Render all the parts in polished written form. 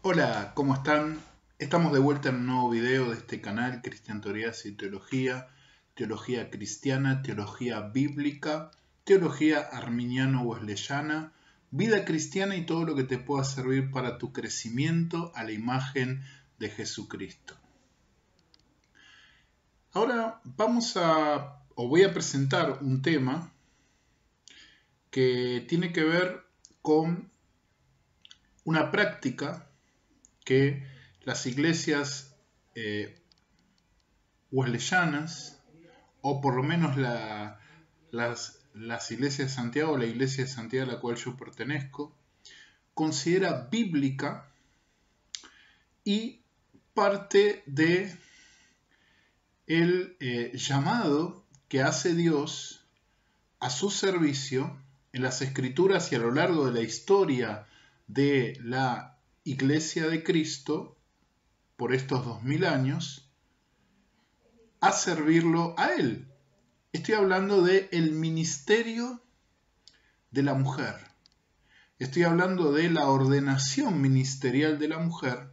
Hola, ¿cómo están? Estamos de vuelta en un nuevo video de este canal, Cristian Teorías y Teología, Teología Cristiana, Teología Bíblica, Teología Arminiano-Wesleyana, Vida Cristiana y todo lo que te pueda servir para tu crecimiento a la imagen de Jesucristo. Ahora voy a presentar un tema que tiene que ver con una práctica que las iglesias wesleyanas, o por lo menos las iglesias de Santiago, la iglesia de Santiago a la cual yo pertenezco, considera bíblica y parte de el llamado que hace Dios a su servicio en las Escrituras y a lo largo de la historia de la Iglesia de Cristo por estos 2000 años a servirlo a Él. Estoy hablando del ministerio de la mujer. Estoy hablando de la ordenación ministerial de la mujer,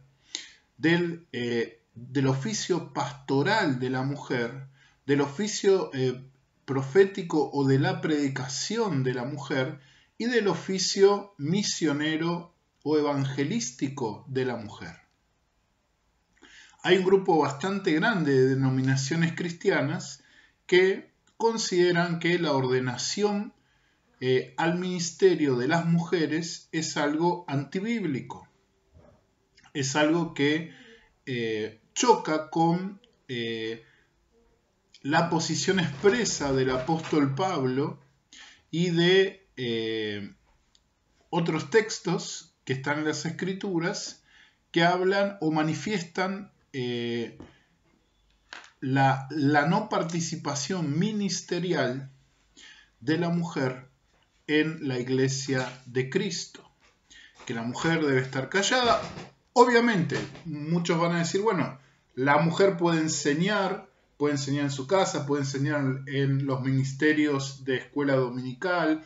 del oficio pastoral de la mujer, del oficio profético o de la predicación de la mujer y del oficio misionero o evangelístico de la mujer. Hay un grupo bastante grande de denominaciones cristianas que consideran que la ordenación al ministerio de las mujeres es algo antibíblico, es algo que choca con la posición expresa del apóstol Pablo y de otros textos que están en las Escrituras que hablan o manifiestan la no participación ministerial de la mujer en la iglesia de Cristo. Que la mujer debe estar callada. Obviamente, muchos van a decir, bueno, la mujer puede enseñar en su casa, puede enseñar en los ministerios de escuela dominical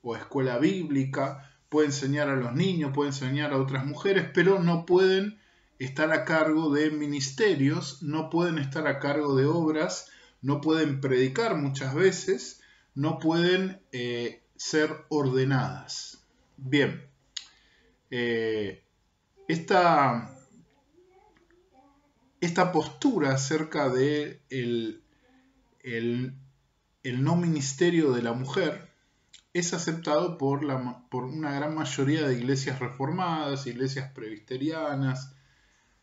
o escuela bíblica, puede enseñar a los niños, puede enseñar a otras mujeres, pero no pueden estar a cargo de ministerios, no pueden estar a cargo de obras, no pueden predicar muchas veces, no pueden ser ordenadas. Bien, esta postura acerca de el no ministerio de la mujer es aceptado por una gran mayoría de iglesias reformadas, iglesias presbiterianas,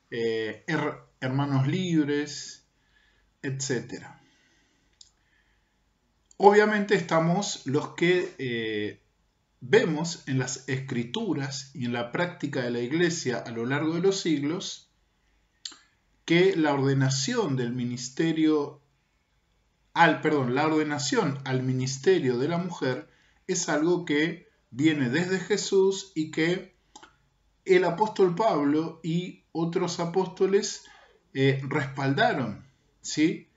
hermanos libres, etc. Obviamente estamos los que vemos en las Escrituras y en la práctica de la iglesia a lo largo de los siglos que la ordenación al ministerio de la mujer es algo que viene desde Jesús y que el apóstol Pablo y otros apóstoles respaldaron, ¿sí?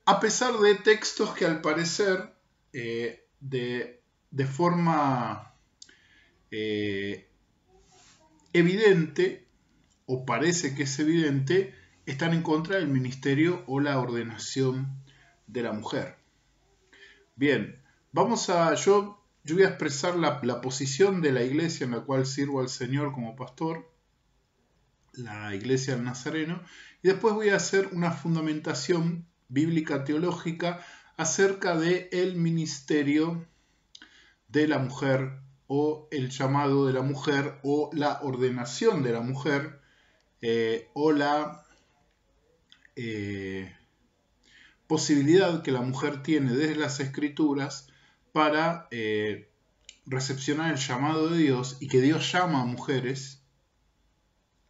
A pesar de textos que al parecer de forma evidente, o parece que es evidente, están en contra del ministerio o la ordenación de la mujer. Bien, yo voy a expresar la posición de la iglesia en la cual sirvo al Señor como pastor, la iglesia del Nazareno, y después voy a hacer una fundamentación bíblica teológica acerca del ministerio de la mujer o el llamado de la mujer o la ordenación de la mujer o la posibilidad que la mujer tiene desde las Escrituras para recepcionar el llamado de Dios y que Dios llama a mujeres,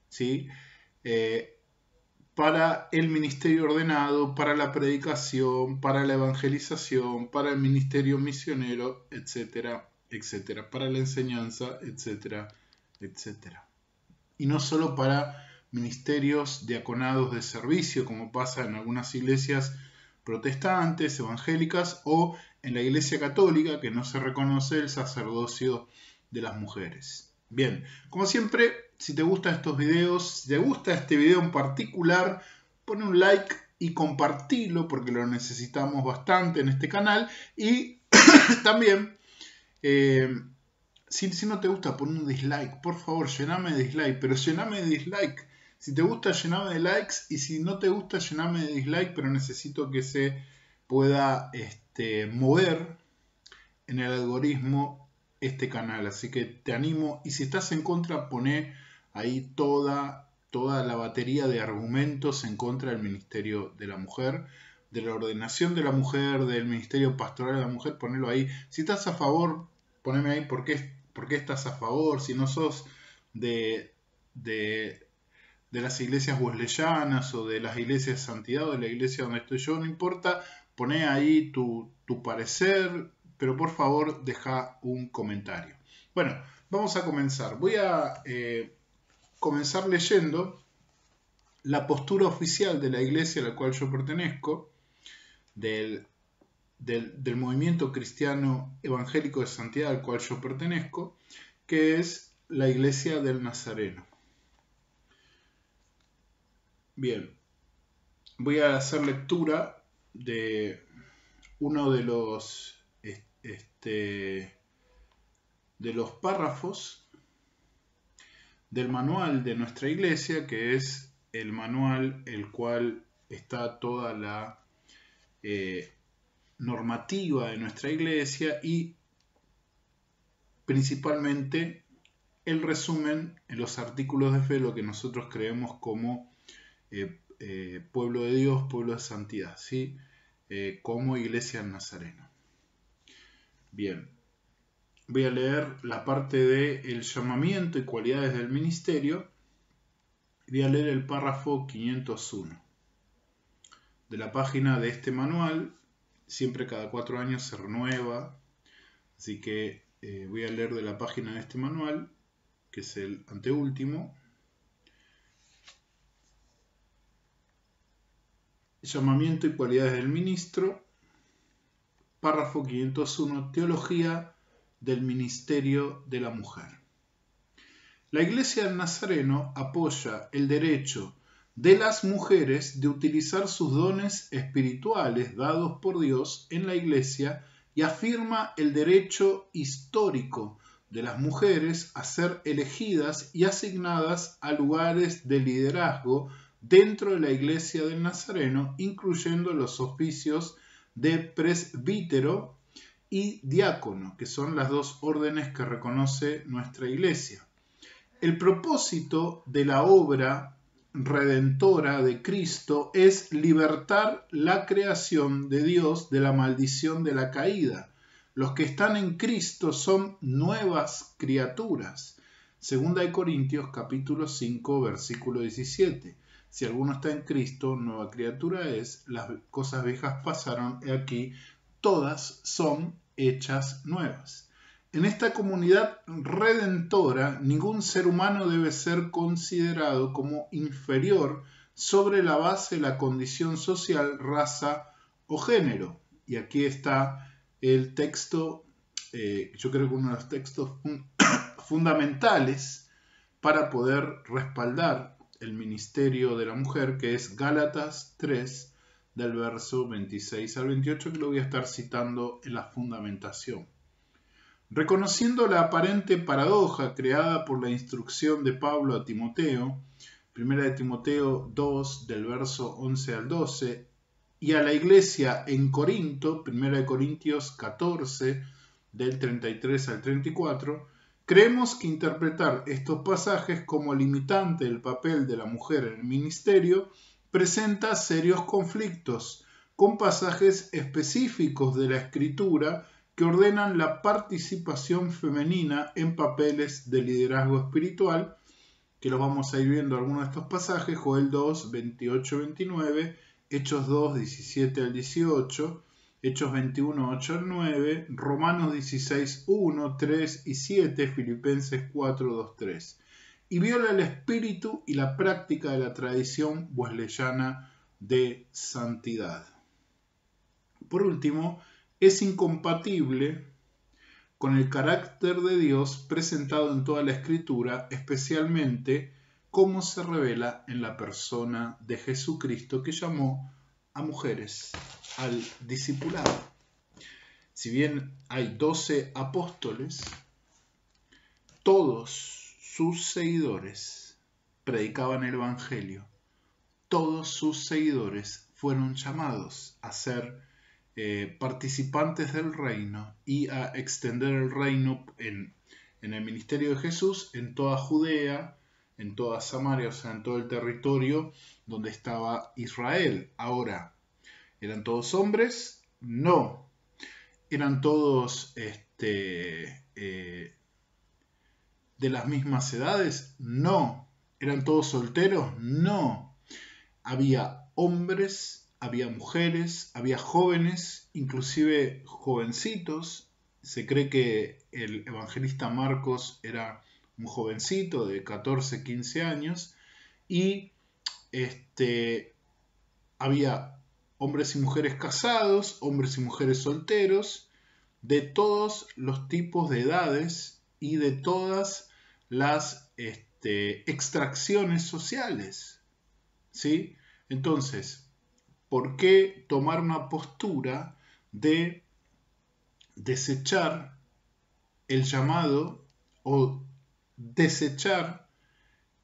¿sí? Para el ministerio ordenado, para la predicación, para la evangelización, para el ministerio misionero, etcétera, etcétera, para la enseñanza, etcétera, etcétera. Y no solo para ministerios diaconados de servicio, como pasa en algunas iglesias protestantes, evangélicas, o en la iglesia católica, que no se reconoce el sacerdocio de las mujeres. Bien, como siempre, si te gustan estos videos, si te gusta este video en particular, pon un like y compartilo porque lo necesitamos bastante en este canal. Y también, si no te gusta, pon un dislike. Por favor, llename de dislike, pero llename de dislike. Si te gusta, llename de likes, y si no te gusta, llename de dislike, pero necesito que se pueda mover en el algoritmo este canal. Así que te animo, y si estás en contra, poné ahí toda la batería de argumentos en contra del ministerio de la mujer, de la ordenación de la mujer, del ministerio pastoral de la mujer, ponelo ahí. Si estás a favor, poneme ahí por qué estás a favor. Si no sos de las iglesias wesleyanas o de las iglesias de santidad o de la iglesia donde estoy yo, no importa, poné ahí tu parecer, pero por favor deja un comentario. Bueno, vamos a comenzar. Voy a comenzar leyendo la postura oficial de la iglesia a la cual yo pertenezco, del movimiento cristiano evangélico de santidad al cual yo pertenezco, que es la Iglesia del Nazareno. Bien, voy a hacer lectura de uno de los párrafos del manual de nuestra iglesia, que es el manual el cual está toda la normativa de nuestra iglesia y principalmente el resumen en los artículos de fe, lo que nosotros creemos como pueblo de Dios, pueblo de santidad, ¿sí? Como iglesia del Nazareno. Bien, voy a leer la parte de el llamamiento y cualidades del ministerio. Voy a leer el párrafo 501 de la página de este manual. Siempre cada 4 años se renueva, así que voy a leer de la página de este manual, que es el anteúltimo. Llamamiento y cualidades del ministro, párrafo 501, teología del ministerio de la mujer. La Iglesia del Nazareno apoya el derecho de las mujeres de utilizar sus dones espirituales dados por Dios en la Iglesia y afirma el derecho histórico de las mujeres a ser elegidas y asignadas a lugares de liderazgo dentro de la Iglesia del Nazareno, incluyendo los oficios de presbítero y diácono, que son las 2 órdenes que reconoce nuestra Iglesia. El propósito de la obra redentora de Cristo es libertar la creación de Dios de la maldición de la caída. Los que están en Cristo son nuevas criaturas. 2 Corintios capítulo 5, versículo 17. Si alguno está en Cristo, nueva criatura es, las cosas viejas pasaron, y aquí todas son hechas nuevas. En esta comunidad redentora, ningún ser humano debe ser considerado como inferior sobre la base de la condición social, raza o género. Y aquí está el texto, yo creo que uno de los textos fundamentales para poder respaldar el ministerio de la mujer, que es Gálatas 3, del verso 26 al 28, que lo voy a estar citando en la fundamentación. Reconociendo la aparente paradoja creada por la instrucción de Pablo a Timoteo, 1 de Timoteo 2, del verso 11 al 12, y a la iglesia en Corinto, 1 de Corintios 14, del 33 al 34, creemos que interpretar estos pasajes como limitante del papel de la mujer en el ministerio presenta serios conflictos con pasajes específicos de la Escritura que ordenan la participación femenina en papeles de liderazgo espiritual, que los vamos a ir viendo algunos de estos pasajes: Joel 2, 28-29, Hechos 2, 17 al 18, Hechos 21, 8 al 9, Romanos 16, 1, 3 y 7, Filipenses 4, 2, 3. Y viola el espíritu y la práctica de la tradición wesleyana de santidad. Por último, es incompatible con el carácter de Dios presentado en toda la Escritura, especialmente cómo se revela en la persona de Jesucristo, que llamó a mujeres al discipulado. Si bien hay 12 apóstoles, todos sus seguidores predicaban el Evangelio. Todos sus seguidores fueron llamados a ser participantes del reino y a extender el reino en el ministerio de Jesús en toda Judea, en toda Samaria, o sea, en todo el territorio donde estaba Israel. Ahora, ¿eran todos hombres? No. ¿Eran todos de las mismas edades? No. ¿Eran todos solteros? No. Había hombres, había mujeres, había jóvenes, inclusive jovencitos. Se cree que el evangelista Marcos era un jovencito de 14, 15 años y había hombres y mujeres casados, hombres y mujeres solteros, de todos los tipos de edades y de todas las extracciones sociales. ¿Sí? Entonces, ¿por qué tomar una postura de desechar el llamado o desechar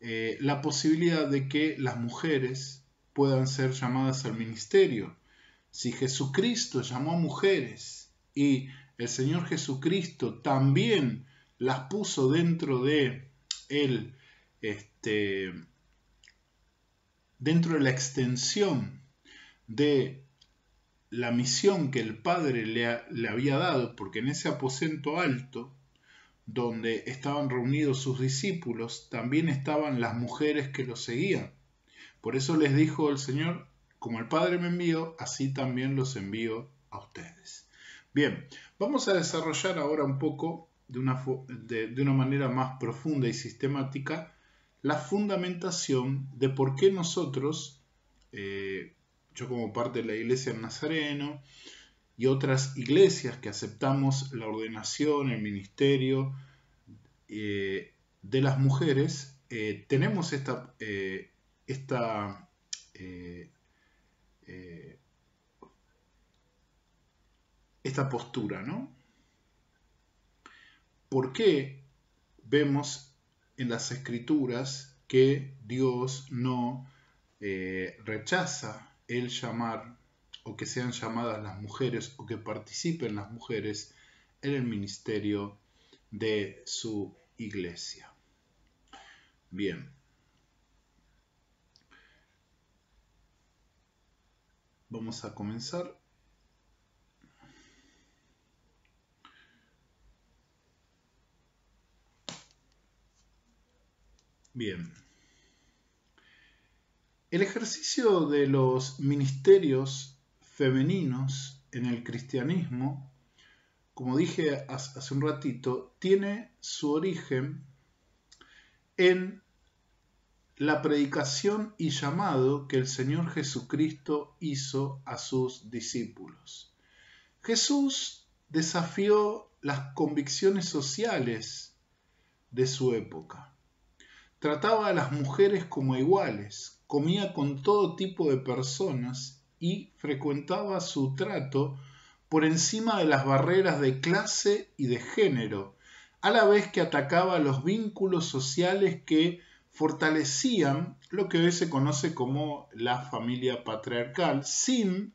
la posibilidad de que las mujeres puedan ser llamadas al ministerio? Si Jesucristo llamó a mujeres y el Señor Jesucristo también las puso dentro de él, dentro de la extensión de la misión que el Padre le había dado, porque en ese aposento alto, donde estaban reunidos sus discípulos, también estaban las mujeres que lo seguían. Por eso les dijo el Señor, como el Padre me envió, así también los envío a ustedes. Bien, vamos a desarrollar ahora un poco, de una manera más profunda y sistemática, la fundamentación de por qué nosotros, yo como parte de la Iglesia del Nazareno y otras iglesias que aceptamos la ordenación, el ministerio de las mujeres, tenemos esta postura, ¿no? ¿Por qué vemos en las Escrituras que Dios no rechaza el llamar o que sean llamadas las mujeres o que participen las mujeres en el ministerio de su iglesia? Bien. Vamos a comenzar. Bien. El ejercicio de los ministerios femeninos en el cristianismo, como dije hace un ratito, tiene su origen en la predicación y llamado que el Señor Jesucristo hizo a sus discípulos. Jesús desafió las convicciones sociales de su época. Trataba a las mujeres como iguales, comía con todo tipo de personas y frecuentaba su trato por encima de las barreras de clase y de género, a la vez que atacaba los vínculos sociales que fortalecían lo que hoy se conoce como la familia patriarcal, sin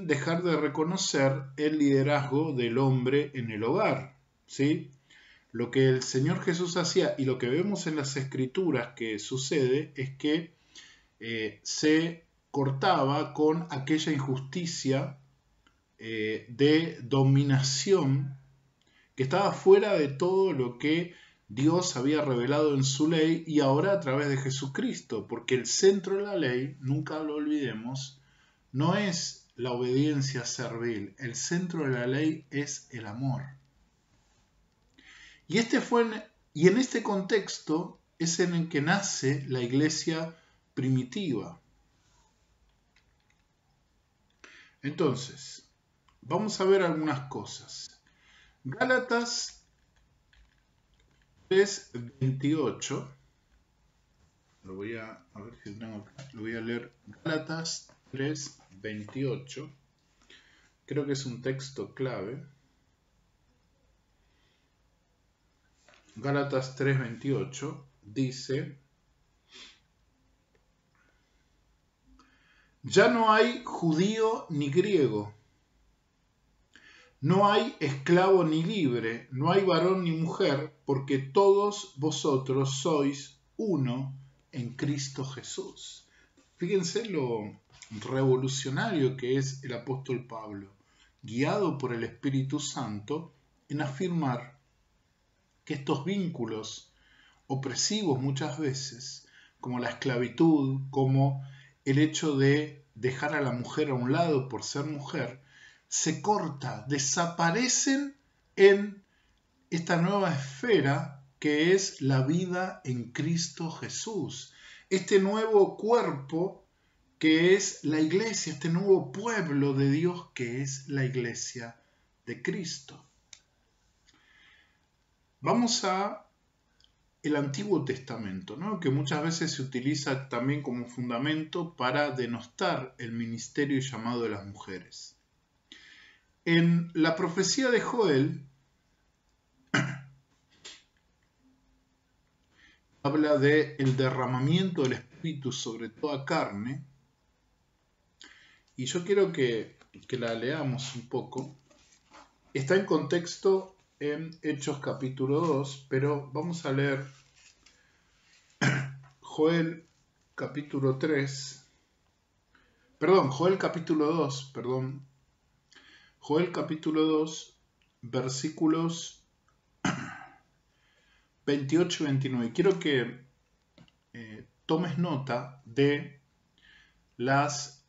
dejar de reconocer el liderazgo del hombre en el hogar, ¿sí? Lo que el Señor Jesús hacía y lo que vemos en las Escrituras que sucede es que se cortaba con aquella injusticia de dominación que estaba fuera de todo lo que Dios había revelado en su ley y ahora a través de Jesucristo, porque el centro de la ley, nunca lo olvidemos, no es la obediencia servil, el centro de la ley es el amor. Y en este contexto es en el que nace la iglesia primitiva. Entonces, vamos a ver algunas cosas. Gálatas 3:28. Lo voy a ver si tengo acá. Lo voy a leer. Gálatas 3:28. Creo que es un texto clave. Gálatas 3:28 dice: ya no hay judío ni griego, no hay esclavo ni libre, no hay varón ni mujer, porque todos vosotros sois uno en Cristo Jesús. Fíjense lo revolucionario que es el apóstol Pablo, guiado por el Espíritu Santo, en afirmar que estos vínculos opresivos muchas veces, como la esclavitud, como el hecho de dejar a la mujer a un lado por ser mujer, se corta, desaparecen en esta nueva esfera que es la vida en Cristo Jesús. Este nuevo cuerpo que es la iglesia, este nuevo pueblo de Dios que es la iglesia de Cristo. Vamos a el Antiguo Testamento, ¿no? Que muchas veces se utiliza también como fundamento para denostar el ministerio y llamado de las mujeres. En la profecía de Joel habla de el derramamiento del Espíritu sobre toda carne, y yo quiero que la leamos un poco. Está en contexto en Hechos capítulo 2, pero vamos a leer Joel capítulo 2, versículos 28 y 29. Quiero que tomes nota de las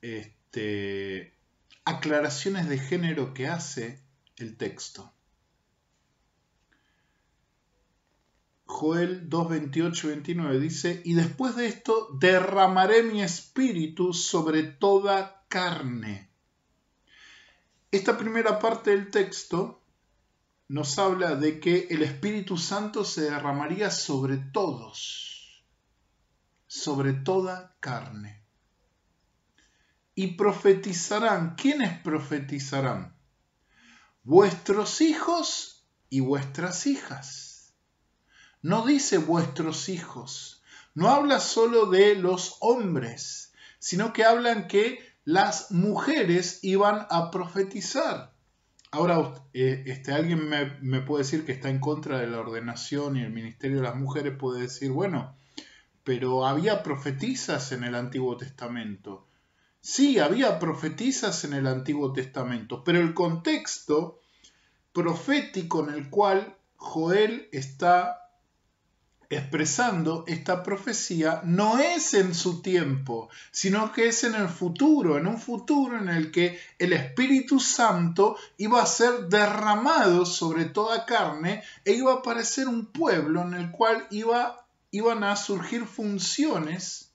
aclaraciones de género que hace el texto. Joel 2, 28 y 29 dice: y después de esto derramaré mi espíritu sobre toda carne. Esta primera parte del texto nos habla de que el Espíritu Santo se derramaría sobre todos, sobre toda carne. Y profetizarán. ¿Quiénes profetizarán? Vuestros hijos y vuestras hijas. No dice vuestros hijos. No habla solo de los hombres, sino que hablan que las mujeres iban a profetizar. Ahora, alguien me puede decir que está en contra de la ordenación y el ministerio de las mujeres, puede decir, bueno, pero había profetisas en el Antiguo Testamento. Sí, había profetisas en el Antiguo Testamento, pero el contexto profético en el cual Joel está expresando esta profecía no es en su tiempo, sino que es en el futuro, en un futuro en el que el Espíritu Santo iba a ser derramado sobre toda carne e iba a aparecer un pueblo en el cual iban a surgir funciones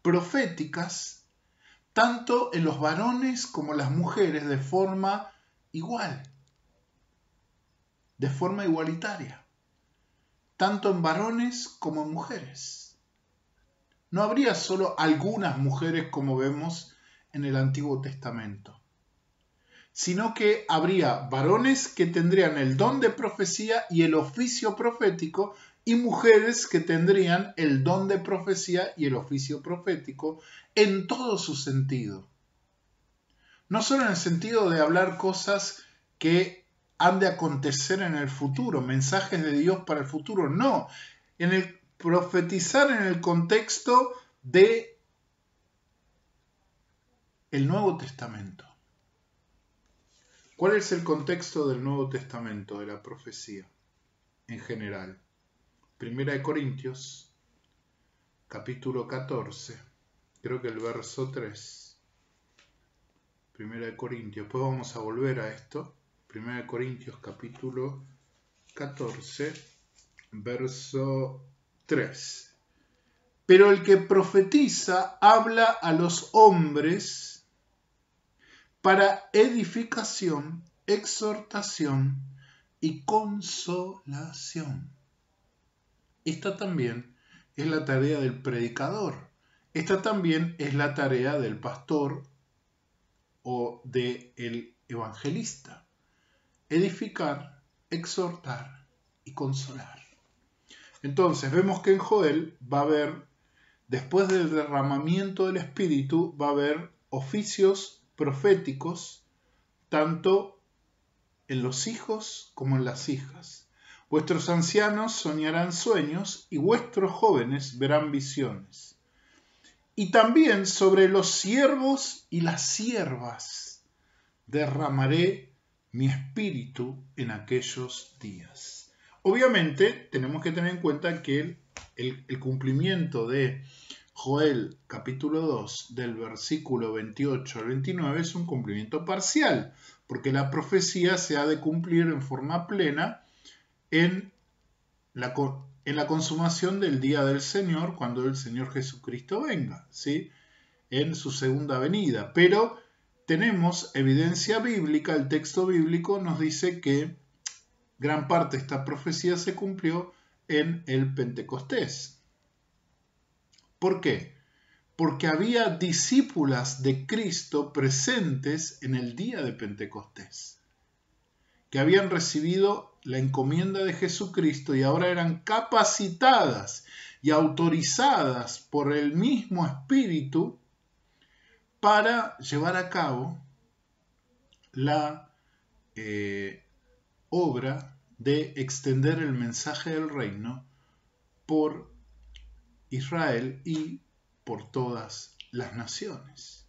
proféticas tanto en los varones como en las mujeres de forma igual, de forma igualitaria. Tanto en varones como en mujeres. No habría solo algunas mujeres como vemos en el Antiguo Testamento, sino que habría varones que tendrían el don de profecía y el oficio profético y mujeres que tendrían el don de profecía y el oficio profético en todo su sentido. No solo en el sentido de hablar cosas que han de acontecer en el futuro, mensajes de Dios para el futuro, no, en el profetizar en el contexto de el Nuevo Testamento. ¿Cuál es el contexto del Nuevo Testamento, de la profecía en general? Primera de Corintios, capítulo 14, creo que el verso 3. Primera de Corintios, después vamos a volver a esto. Primera de Corintios capítulo 14, verso 3. Pero el que profetiza habla a los hombres para edificación, exhortación y consolación. Esta también es la tarea del predicador. Esta también es la tarea del pastor o del evangelista. Edificar, exhortar y consolar. Entonces vemos que en Joel va a haber, después del derramamiento del Espíritu, va a haber oficios proféticos, tanto en los hijos como en las hijas. Vuestros ancianos soñarán sueños y vuestros jóvenes verán visiones. Y también sobre los siervos y las siervas derramaré mi espíritu en aquellos días. Obviamente tenemos que tener en cuenta que el cumplimiento de Joel capítulo 2 del versículo 28 al 29 es un cumplimiento parcial, porque la profecía se ha de cumplir en forma plena en la consumación del día del Señor, cuando el Señor Jesucristo venga, ¿sí? En su segunda venida. Pero tenemos evidencia bíblica, el texto bíblico nos dice que gran parte de esta profecía se cumplió en el Pentecostés. ¿Por qué? Porque había discípulas de Cristo presentes en el día de Pentecostés, que habían recibido la encomienda de Jesucristo y ahora eran capacitadas y autorizadas por el mismo Espíritu para llevar a cabo la obra de extender el mensaje del reino por Israel y por todas las naciones.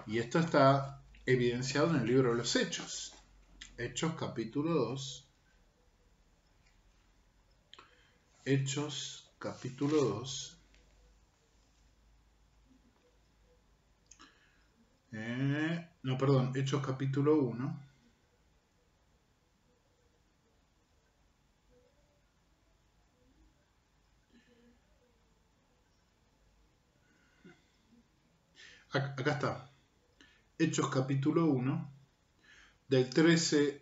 Y esto está evidenciado en el libro de los Hechos. Hechos capítulo 2. Hechos capítulo 2. Hechos capítulo 1. Acá está. Hechos capítulo 1, del 13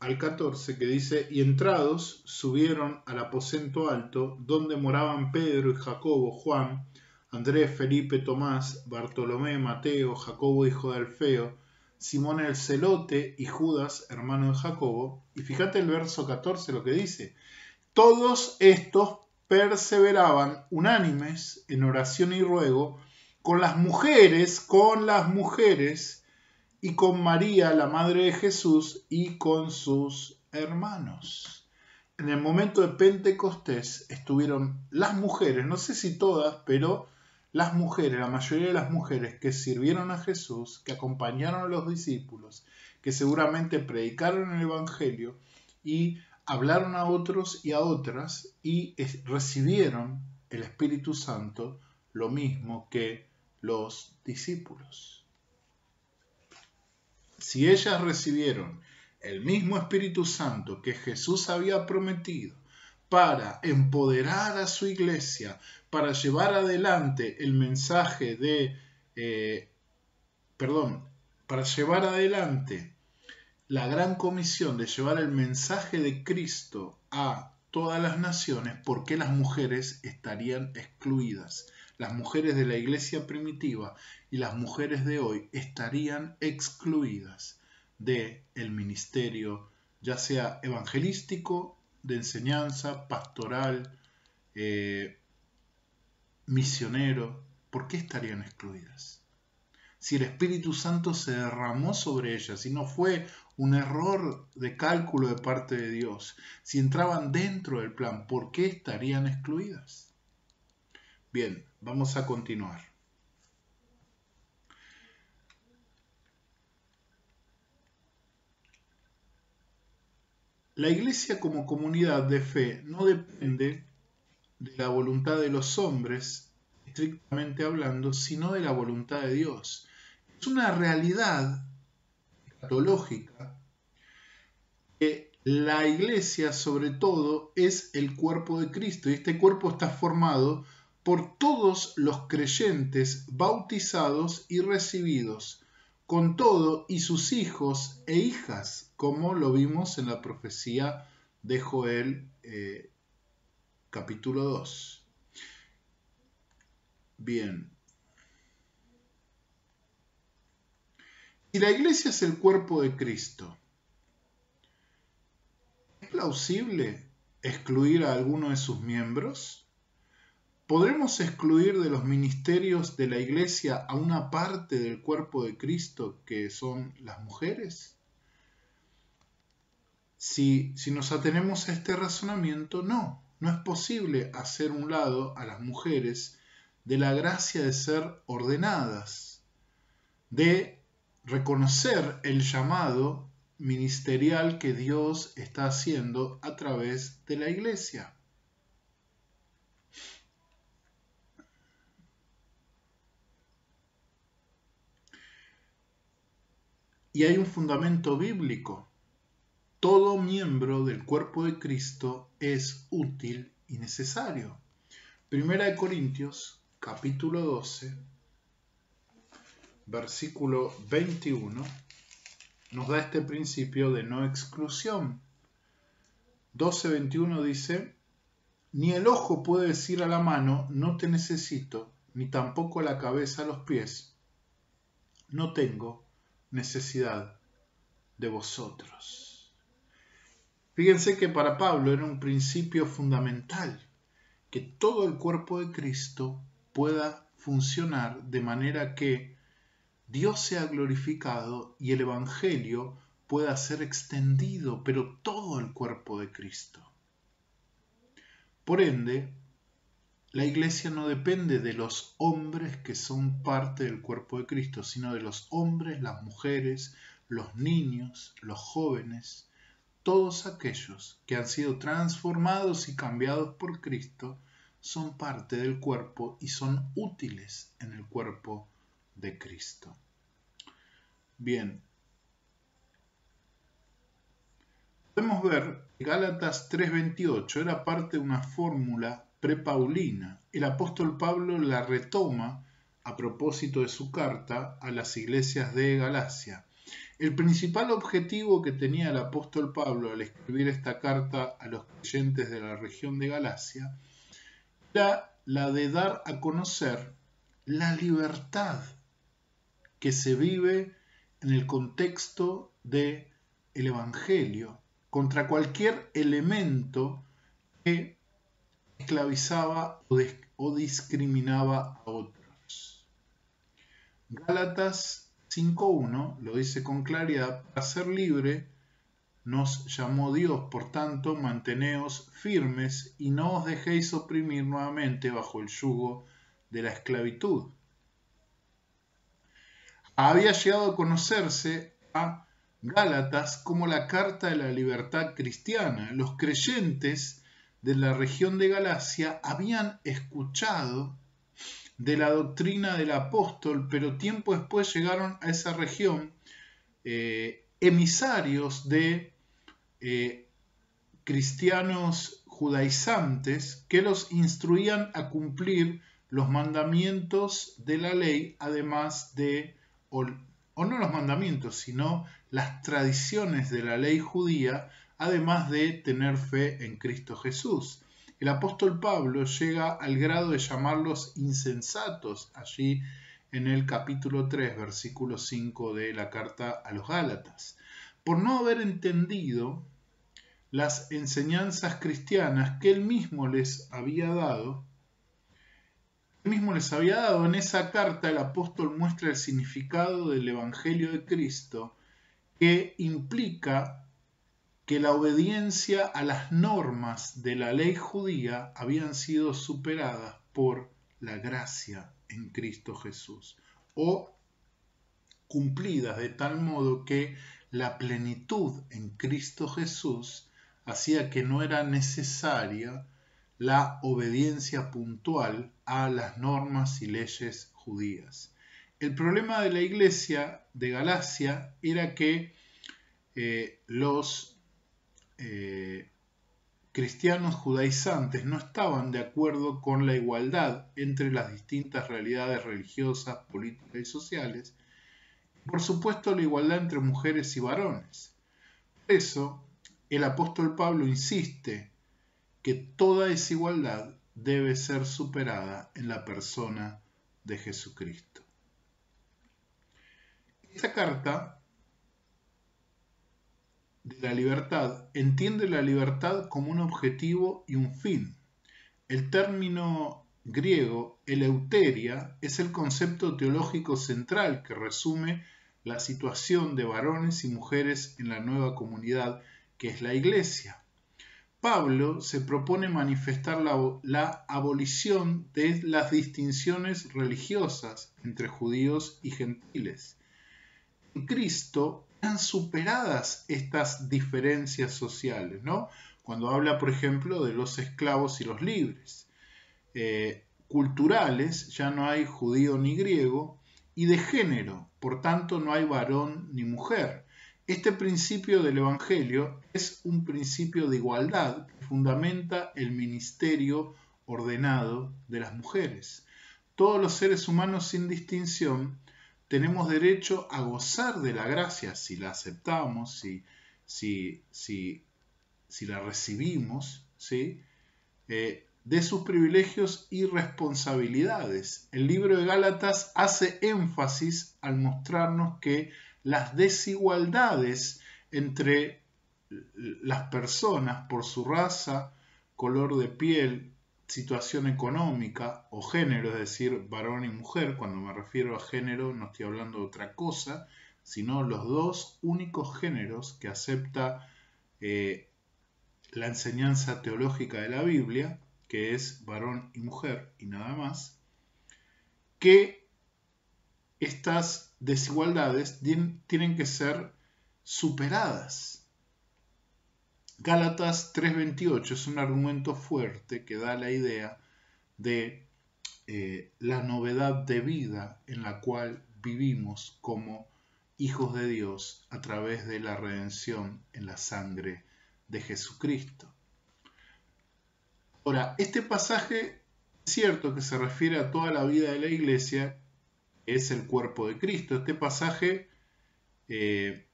al 14, que dice: y entrados subieron al aposento alto, donde moraban Pedro y Jacobo, Juan, Andrés, Felipe, Tomás, Bartolomé, Mateo, Jacobo hijo de Alfeo, Simón el celote y Judas, hermano de Jacobo. Y fíjate el verso 14 lo que dice: todos estos perseveraban unánimes en oración y ruego con las mujeres, y con María, la madre de Jesús, y con sus hermanos. En el momento de Pentecostés estuvieron las mujeres, no sé si todas, pero las mujeres, la mayoría de las mujeres que sirvieron a Jesús, que acompañaron a los discípulos, que seguramente predicaron el Evangelio y hablaron a otros y a otras y recibieron el Espíritu Santo, lo mismo que los discípulos. Si ellas recibieron el mismo Espíritu Santo que Jesús había prometido para empoderar a su iglesia, para llevar adelante el mensaje para llevar adelante la gran comisión de llevar el mensaje de Cristo a todas las naciones, ¿por qué las mujeres estarían excluidas? Las mujeres de la iglesia primitiva y las mujeres de hoy estarían excluidas del ministerio, ya sea evangelístico, de enseñanza, pastoral, misionero. ¿Por qué estarían excluidas? Si el Espíritu Santo se derramó sobre ellas, si no fue un error de cálculo de parte de Dios, si entraban dentro del plan, ¿por qué estarían excluidas? Bien, vamos a continuar. La iglesia como comunidad de fe no depende de la voluntad de los hombres, estrictamente hablando, sino de la voluntad de Dios. Es una realidad escatológica que la iglesia, sobre todo, es el cuerpo de Cristo, y este cuerpo está formado por todos los creyentes bautizados y recibidos con todo y sus hijos e hijas, como lo vimos en la profecía de Joel capítulo 2. Bien. Si la iglesia es el cuerpo de Cristo, ¿es plausible excluir a alguno de sus miembros? ¿Podremos excluir de los ministerios de la iglesia a una parte del cuerpo de Cristo que son las mujeres? Si nos atenemos a este razonamiento, no es posible hacer un lado a las mujeres de la gracia de ser ordenadas, de reconocer el llamado ministerial que Dios está haciendo a través de la iglesia. Y hay un fundamento bíblico. Todo miembro del cuerpo de Cristo es útil y necesario. Primera de Corintios, capítulo 12, versículo 21, nos da este principio de no exclusión. 12:21 dice: ni el ojo puede decir a la mano, no te necesito, ni tampoco la cabeza a los pies, no tengo necesidad de vosotros. Fíjense que para Pablo era un principio fundamental que todo el cuerpo de Cristo pueda funcionar de manera que Dios sea glorificado y el Evangelio pueda ser extendido, pero todo el cuerpo de Cristo. Por ende, la iglesia no depende de los hombres que son parte del cuerpo de Cristo, sino de los hombres, las mujeres, los niños, los jóvenes, todos aquellos que han sido transformados y cambiados por Cristo son parte del cuerpo y son útiles en el cuerpo de Cristo. Bien, podemos ver que Gálatas 3:28 era parte de una fórmula prepaulina. El apóstol Pablo la retoma a propósito de su carta a las iglesias de Galacia. El principal objetivo que tenía el apóstol Pablo al escribir esta carta a los creyentes de la región de Galacia era la de dar a conocer la libertad que se vive en el contexto del Evangelio contra cualquier elemento que esclavizaba o discriminaba a otros. Gálatas 5:1 lo dice con claridad: para ser libre nos llamó Dios, por tanto manteneos firmes y no os dejéis oprimir nuevamente bajo el yugo de la esclavitud. Había llegado a conocerse a Gálatas como la carta de la libertad cristiana. Los creyentes de la región de Galacia habían escuchado de la doctrina del apóstol, pero tiempo después llegaron a esa región emisarios de cristianos judaizantes que los instruían a cumplir los mandamientos de la ley, además de, o no los mandamientos, sino las tradiciones de la ley judía, además de tener fe en Cristo Jesús. El apóstol Pablo llega al grado de llamarlos insensatos allí en el capítulo 3, versículo 5 de la carta a los Gálatas, por no haber entendido las enseñanzas cristianas que él mismo les había dado. En esa carta el apóstol muestra el significado del Evangelio de Cristo, que implica que la obediencia a las normas de la ley judía habían sido superadas por la gracia en Cristo Jesús, o cumplidas de tal modo que la plenitud en Cristo Jesús hacía que no era necesaria la obediencia puntual a las normas y leyes judías. El problema de la iglesia de Galacia era que los cristianos judaizantes no estaban de acuerdo con la igualdad entre las distintas realidades religiosas, políticas y sociales. Por supuesto, la igualdad entre mujeres y varones. Por eso, el apóstol Pablo insiste que toda desigualdad debe ser superada en la persona de Jesucristo. Esta carta de la libertad entiende la libertad como un objetivo y un fin. El término griego eleuteria es el concepto teológico central que resume la situación de varones y mujeres en la nueva comunidad que es la Iglesia. Pablo se propone manifestar la abolición de las distinciones religiosas entre judíos y gentiles. En Cristo han superadas estas diferencias sociales, ¿no? Cuando habla, por ejemplo, de los esclavos y los libres. Culturales, ya no hay judío ni griego, y de género, por tanto no hay varón ni mujer. Este principio del Evangelio es un principio de igualdad que fundamenta el ministerio ordenado de las mujeres. Todos los seres humanos sin distinción tenemos derecho a gozar de la gracia si la aceptamos, si la recibimos, ¿sí? De sus privilegios y responsabilidades. El libro de Gálatas hace énfasis al mostrarnos que las desigualdades entre las personas por su raza, color de piel, situación económica o género, es decir, varón y mujer. Cuando me refiero a género no estoy hablando de otra cosa, sino los dos únicos géneros que acepta la enseñanza teológica de la Biblia, que es varón y mujer y nada más, que estas desigualdades tienen que ser superadas. Gálatas 3:28 es un argumento fuerte que da la idea de la novedad de vida en la cual vivimos como hijos de Dios a través de la redención en la sangre de Jesucristo. Ahora, este pasaje es cierto que se refiere a toda la vida de la Iglesia, es el cuerpo de Cristo. Este pasaje se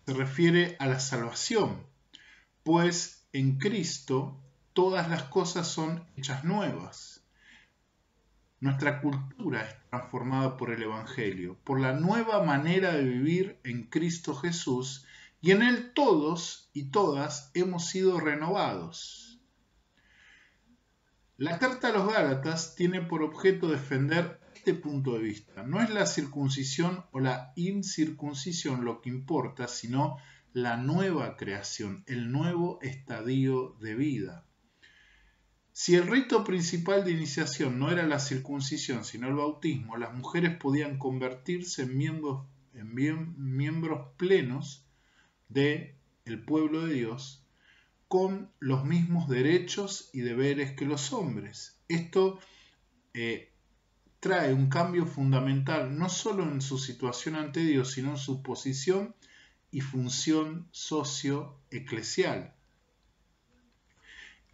refiere a la salvación, pues en Cristo todas las cosas son hechas nuevas. Nuestra cultura es transformada por el Evangelio, por la nueva manera de vivir en Cristo Jesús, y en Él todos y todas hemos sido renovados. La carta a los Gálatas tiene por objeto defender este punto de vista. No es la circuncisión o la incircuncisión lo que importa, sino la nueva creación, el nuevo estadio de vida. Si el rito principal de iniciación no era la circuncisión, sino el bautismo, las mujeres podían convertirse en miembros plenos del pueblo de Dios, con los mismos derechos y deberes que los hombres. Esto trae un cambio fundamental, no solo en su situación ante Dios, sino en su posición y función socio-eclesial.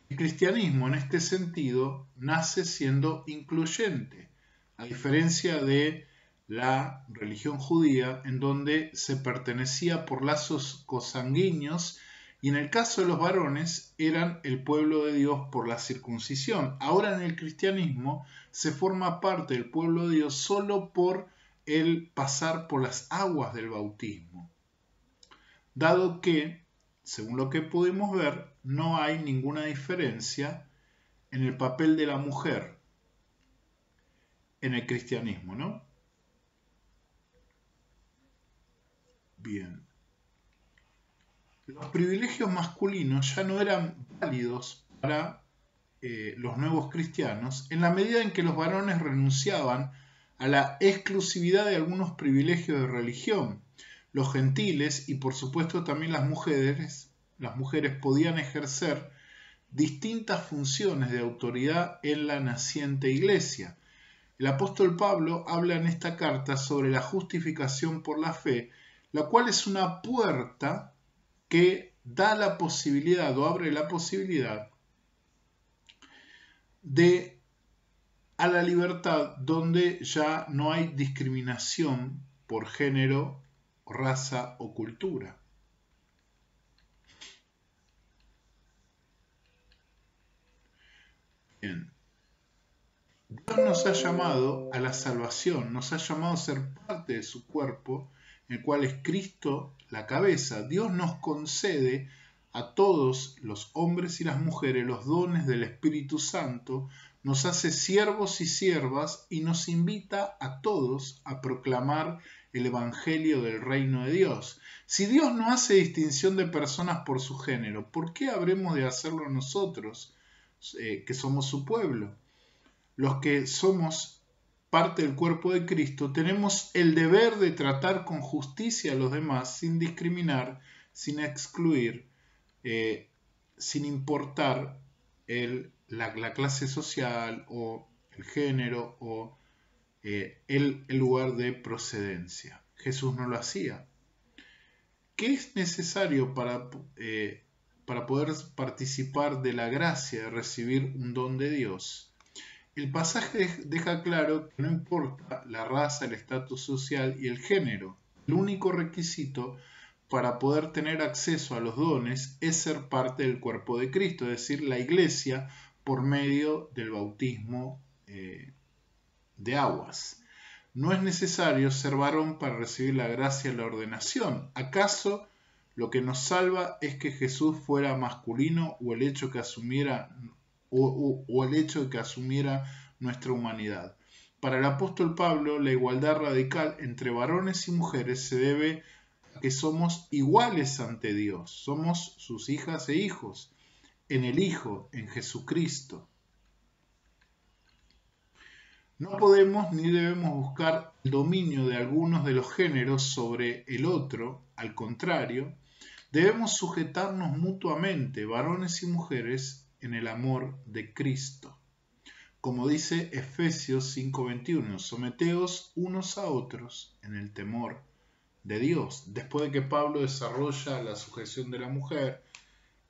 El cristianismo, en este sentido, nace siendo incluyente, a diferencia de la religión judía, en donde se pertenecía por lazos consanguíneos, y en el caso de los varones eran el pueblo de Dios por la circuncisión. Ahora en el cristianismo se forma parte del pueblo de Dios solo por el pasar por las aguas del bautismo, dado que, según lo que pudimos ver, no hay ninguna diferencia en el papel de la mujer en el cristianismo, ¿no? Bien. Los privilegios masculinos ya no eran válidos para los nuevos cristianos en la medida en que los varones renunciaban a la exclusividad de algunos privilegios de religión. Los gentiles y por supuesto también las mujeres podían ejercer distintas funciones de autoridad en la naciente iglesia. El apóstol Pablo habla en esta carta sobre la justificación por la fe, la cual es una puerta que da la posibilidad o abre la posibilidad a la libertad donde ya no hay discriminación por género, raza o cultura. Bien. Dios nos ha llamado a la salvación, nos ha llamado a ser parte de su cuerpo, el cual es Cristo, la cabeza. Dios nos concede a todos los hombres y las mujeres los dones del Espíritu Santo, nos hace siervos y siervas y nos invita a todos a proclamar el Evangelio del Reino de Dios. Si Dios no hace distinción de personas por su género, ¿por qué habremos de hacerlo nosotros, que somos su pueblo? Los que somos parte del cuerpo de Cristo tenemos el deber de tratar con justicia a los demás sin discriminar, sin excluir, sin importar la clase social o el género o el lugar de procedencia. Jesús no lo hacía. ¿Qué es necesario para poder participar de la gracia de recibir un don de Dios? El pasaje deja claro que no importa la raza, el estatus social y el género. El único requisito para poder tener acceso a los dones es ser parte del cuerpo de Cristo, es decir, la iglesia por medio del bautismo de aguas. No es necesario ser varón para recibir la gracia de la ordenación. ¿Acaso lo que nos salva es que Jesús fuera masculino o el hecho que asumiera o el hecho de que asumiera nuestra humanidad? Para el apóstol Pablo, la igualdad radical entre varones y mujeres se debe a que somos iguales ante Dios, somos sus hijas e hijos, en el Hijo, en Jesucristo. No podemos ni debemos buscar el dominio de algunos de los géneros sobre el otro, al contrario, debemos sujetarnos mutuamente, varones y mujeres, en el amor de Cristo. Como dice Efesios 5:21, someteos unos a otros en el temor de Dios. Después de que Pablo desarrolla la sujeción de la mujer,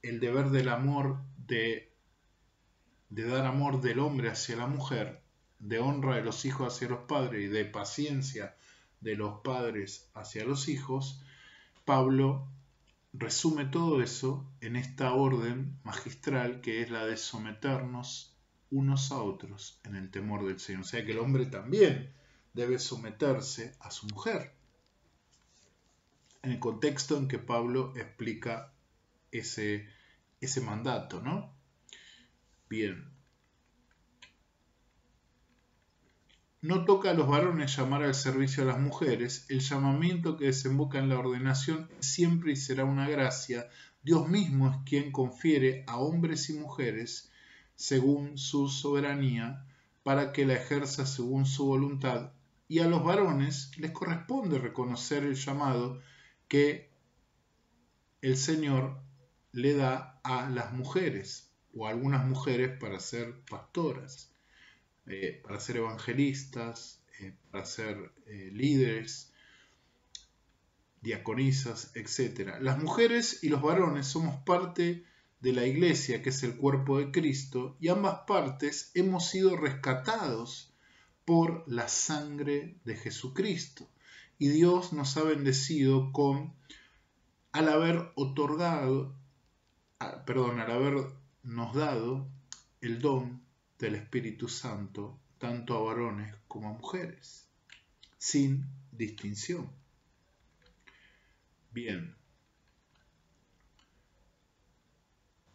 el deber del amor, de dar amor del hombre hacia la mujer, de honra de los hijos hacia los padres y de paciencia de los padres hacia los hijos, Pablo resume todo eso en esta orden magistral que es la de someternos unos a otros en el temor del Señor. O sea que el hombre también debe someterse a su mujer, en el contexto en que Pablo explica ese mandato, ¿no? Bien. No toca a los varones llamar al servicio a las mujeres. El llamamiento que desemboca en la ordenación siempre y será una gracia. Dios mismo es quien confiere a hombres y mujeres según su soberanía para que la ejerza según su voluntad, y a los varones les corresponde reconocer el llamado que el Señor le da a las mujeres o a algunas mujeres para ser pastoras, para ser evangelistas, para ser líderes, diaconisas, etc. Las mujeres y los varones somos parte de la iglesia, que es el cuerpo de Cristo, y ambas partes hemos sido rescatados por la sangre de Jesucristo. Y Dios nos ha bendecido al habernos dado el don del Espíritu Santo, tanto a varones como a mujeres, sin distinción. Bien.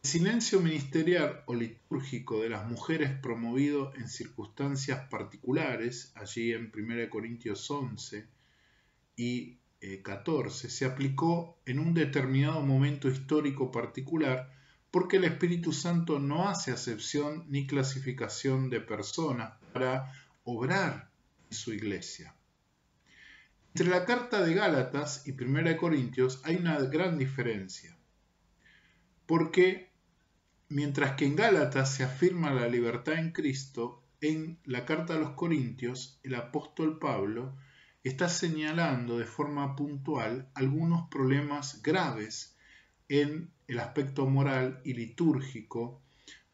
El silencio ministerial o litúrgico de las mujeres promovido en circunstancias particulares, allí en 1 Corintios 11 y 14, se aplicó en un determinado momento histórico particular porque el Espíritu Santo no hace acepción ni clasificación de personas para obrar en su iglesia. Entre la carta de Gálatas y 1 Corintios hay una gran diferencia, porque mientras que en Gálatas se afirma la libertad en Cristo, en la carta a los Corintios el apóstol Pablo está señalando de forma puntual algunos problemas graves en el aspecto moral y litúrgico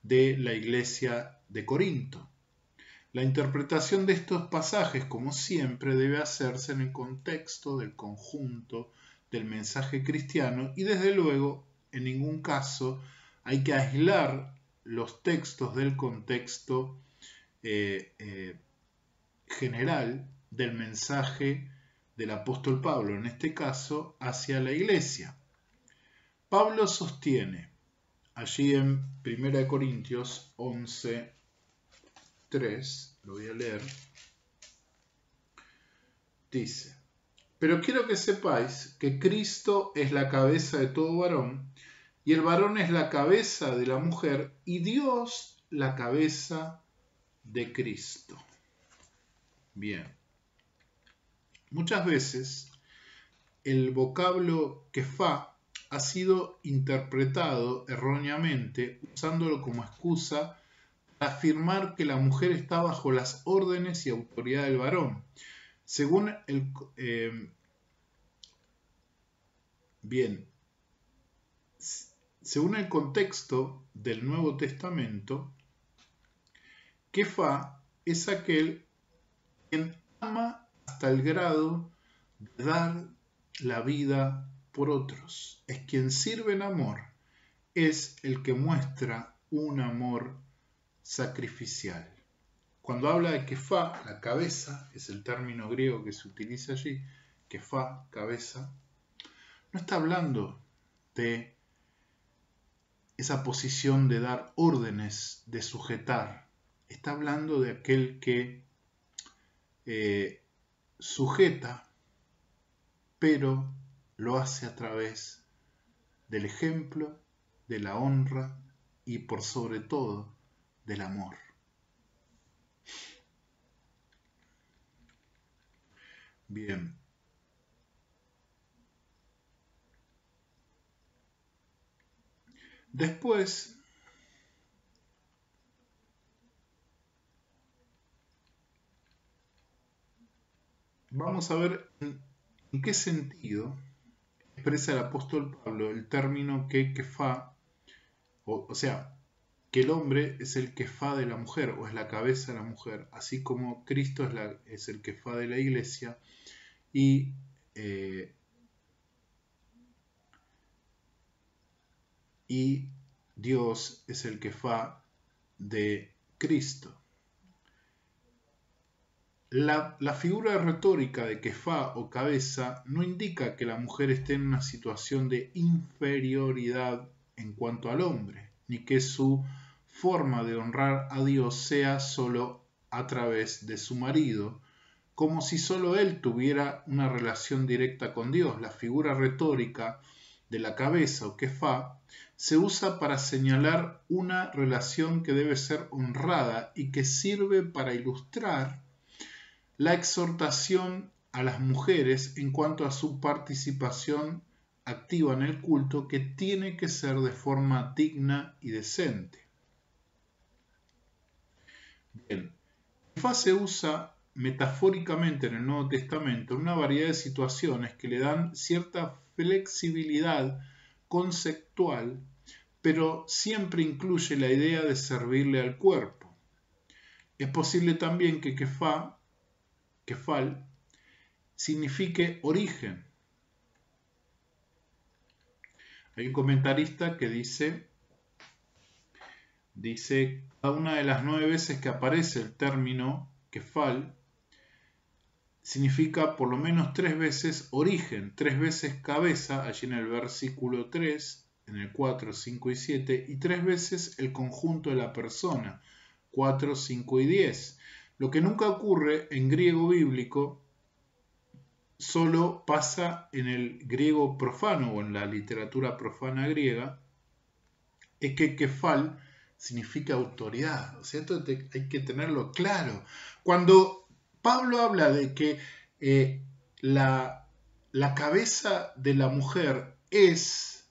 de la iglesia de Corinto. La interpretación de estos pasajes, como siempre, debe hacerse en el contexto del conjunto del mensaje cristiano y desde luego, en ningún caso, hay que aislar los textos del contexto general del mensaje del apóstol Pablo, en este caso, hacia la iglesia. Pablo sostiene allí en 1 Corintios 11:3, lo voy a leer, dice: pero quiero que sepáis que Cristo es la cabeza de todo varón, y el varón es la cabeza de la mujer, y Dios la cabeza de Cristo. Bien. Muchas veces el vocablo kefá ha sido interpretado erróneamente, usándolo como excusa para afirmar que la mujer está bajo las órdenes y autoridad del varón. Según el contexto del Nuevo Testamento, kefá es aquel quien ama hasta el grado de dar la vida por otros. Es quien sirve en amor, es el que muestra un amor sacrificial. Cuando habla de kefá, la cabeza, es el término griego que se utiliza allí, kefá, cabeza, no está hablando de esa posición de dar órdenes, de sujetar. Está hablando de aquel que sujeta, pero lo hace a través del ejemplo, de la honra y por sobre todo del amor. Bien. Después vamos a ver en qué sentido expresa el apóstol Pablo el término que kefá, o sea, que el hombre es el kefá de la mujer o es la cabeza de la mujer, así como Cristo es el kefá de la iglesia y Dios es el kefá de Cristo. La figura retórica de kefá o cabeza no indica que la mujer esté en una situación de inferioridad en cuanto al hombre, ni que su forma de honrar a Dios sea solo a través de su marido, como si solo él tuviera una relación directa con Dios. La figura retórica de la cabeza o kefá se usa para señalar una relación que debe ser honrada y que sirve para ilustrar la exhortación a las mujeres en cuanto a su participación activa en el culto, que tiene que ser de forma digna y decente. Bien, kefá se usa metafóricamente en el Nuevo Testamento en una variedad de situaciones que le dan cierta flexibilidad conceptual, pero siempre incluye la idea de servirle al cuerpo. Es posible también que kefal signifique origen. Hay un comentarista que dice, cada una de las 9 veces que aparece el término kefal, significa por lo menos 3 veces origen, 3 veces cabeza, allí en el versículo 3, en el 4, 5 y 7, y 3 veces el conjunto de la persona, 4, 5 y 10. Lo que nunca ocurre en griego bíblico solo pasa en el griego profano o en la literatura profana griega, es que kefal significa autoridad. O sea, esto hay que tenerlo claro. Cuando Pablo habla de que la cabeza de la mujer es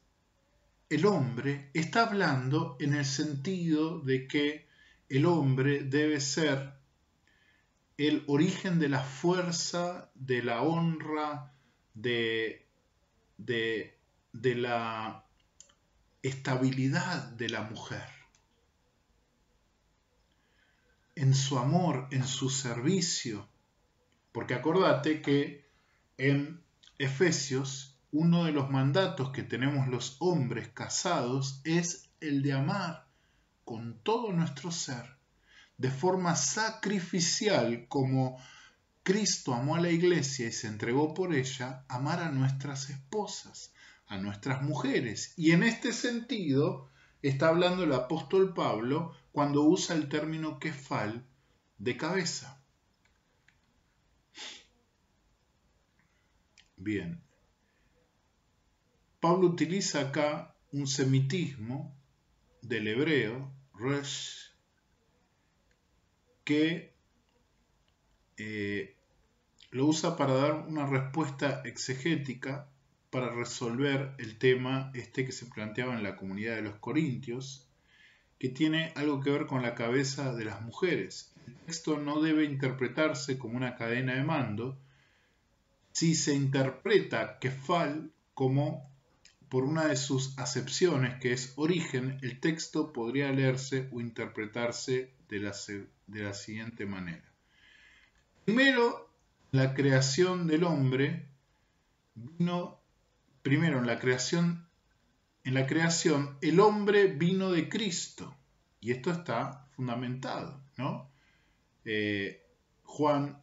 el hombre, está hablando en el sentido de que el hombre debe ser el origen de la fuerza, de la honra, de la estabilidad de la mujer. en su amor, en su servicio. Porque acordate que en Efesios, uno de los mandatos que tenemos los hombres casados es el de amar con todo nuestro ser, de forma sacrificial, como Cristo amó a la iglesia y se entregó por ella, amar a nuestras esposas, a nuestras mujeres. Y en este sentido está hablando el apóstol Pablo cuando usa el término kefal, de cabeza. Bien. Pablo utiliza acá un semitismo del hebreo, resh, que lo usa para dar una respuesta exegética para resolver el tema que se planteaba en la comunidad de los corintios, que tiene algo que ver con la cabeza de las mujeres. El texto no debe interpretarse como una cadena de mando. Si se interpreta kefal como por una de sus acepciones, que es origen, el texto podría leerse o interpretarse de la siguiente manera. Primero, la creación del hombre vino, primero en la creación el hombre vino de Cristo, y esto está fundamentado, ¿no? Juan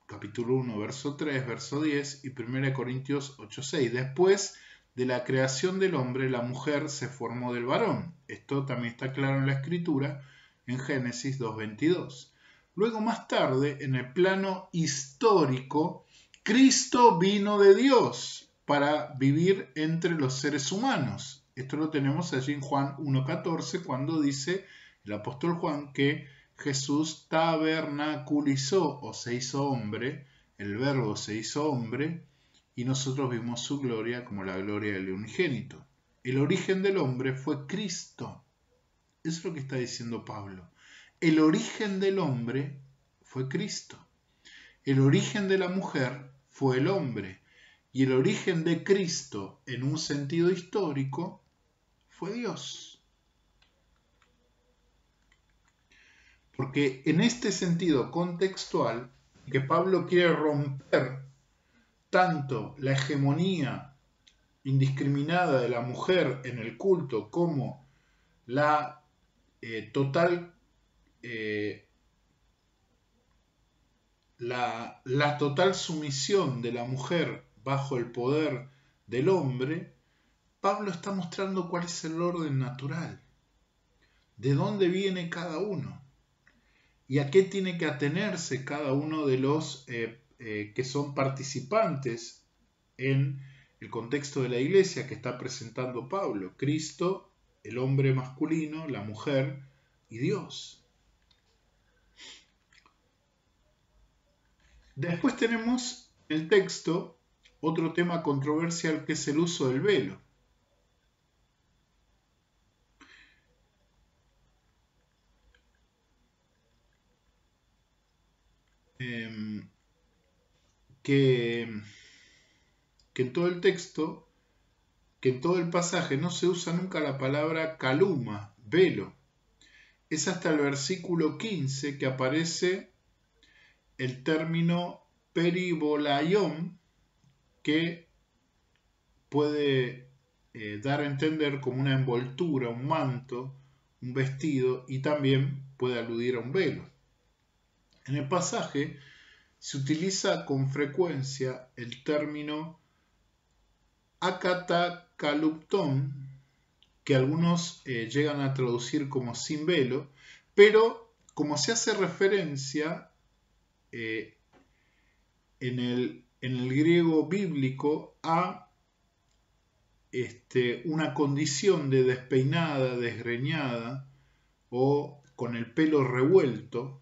capítulo 1, verso 3, verso 10 y 1 Corintios 8, 6. Después de la creación del hombre, la mujer se formó del varón. Esto también está claro en la Escritura, en Génesis 2, 22. Luego, más tarde, en el plano histórico, Cristo vino de Dios para vivir entre los seres humanos. Esto lo tenemos allí en Juan 1:14, cuando dice el apóstol Juan que Jesús tabernaculizó o se hizo hombre, el verbo se hizo hombre, y nosotros vimos su gloria como la gloria del unigénito. El origen del hombre fue Cristo. Eso es lo que está diciendo Pablo. El origen del hombre fue Cristo. El origen de la mujer fue el hombre. Y el origen de Cristo, en un sentido histórico, fue Dios. Porque en este sentido contextual, que Pablo quiere romper tanto la hegemonía indiscriminada de la mujer en el culto como la total sumisión de la mujer bajo el poder del hombre, Pablo está mostrando cuál es el orden natural, de dónde viene cada uno y a qué tiene que atenerse cada uno de los que son participantes en el contexto de la iglesia que está presentando Pablo: Cristo, el hombre masculino, la mujer y Dios. Después tenemos el texto, otro tema controversial, que es el uso del velo. Que en todo el texto, que en todo el pasaje no se usa nunca la palabra kaluma, velo. Es hasta el versículo 15 que aparece el término peribolaion, que puede dar a entender como una envoltura, un manto, un vestido, y también puede aludir a un velo. En el pasaje se utiliza con frecuencia el término akatakalupton, que algunos llegan a traducir como sin velo, pero como se hace referencia en el griego bíblico a una condición de despeinada, desgreñada o con el pelo revuelto,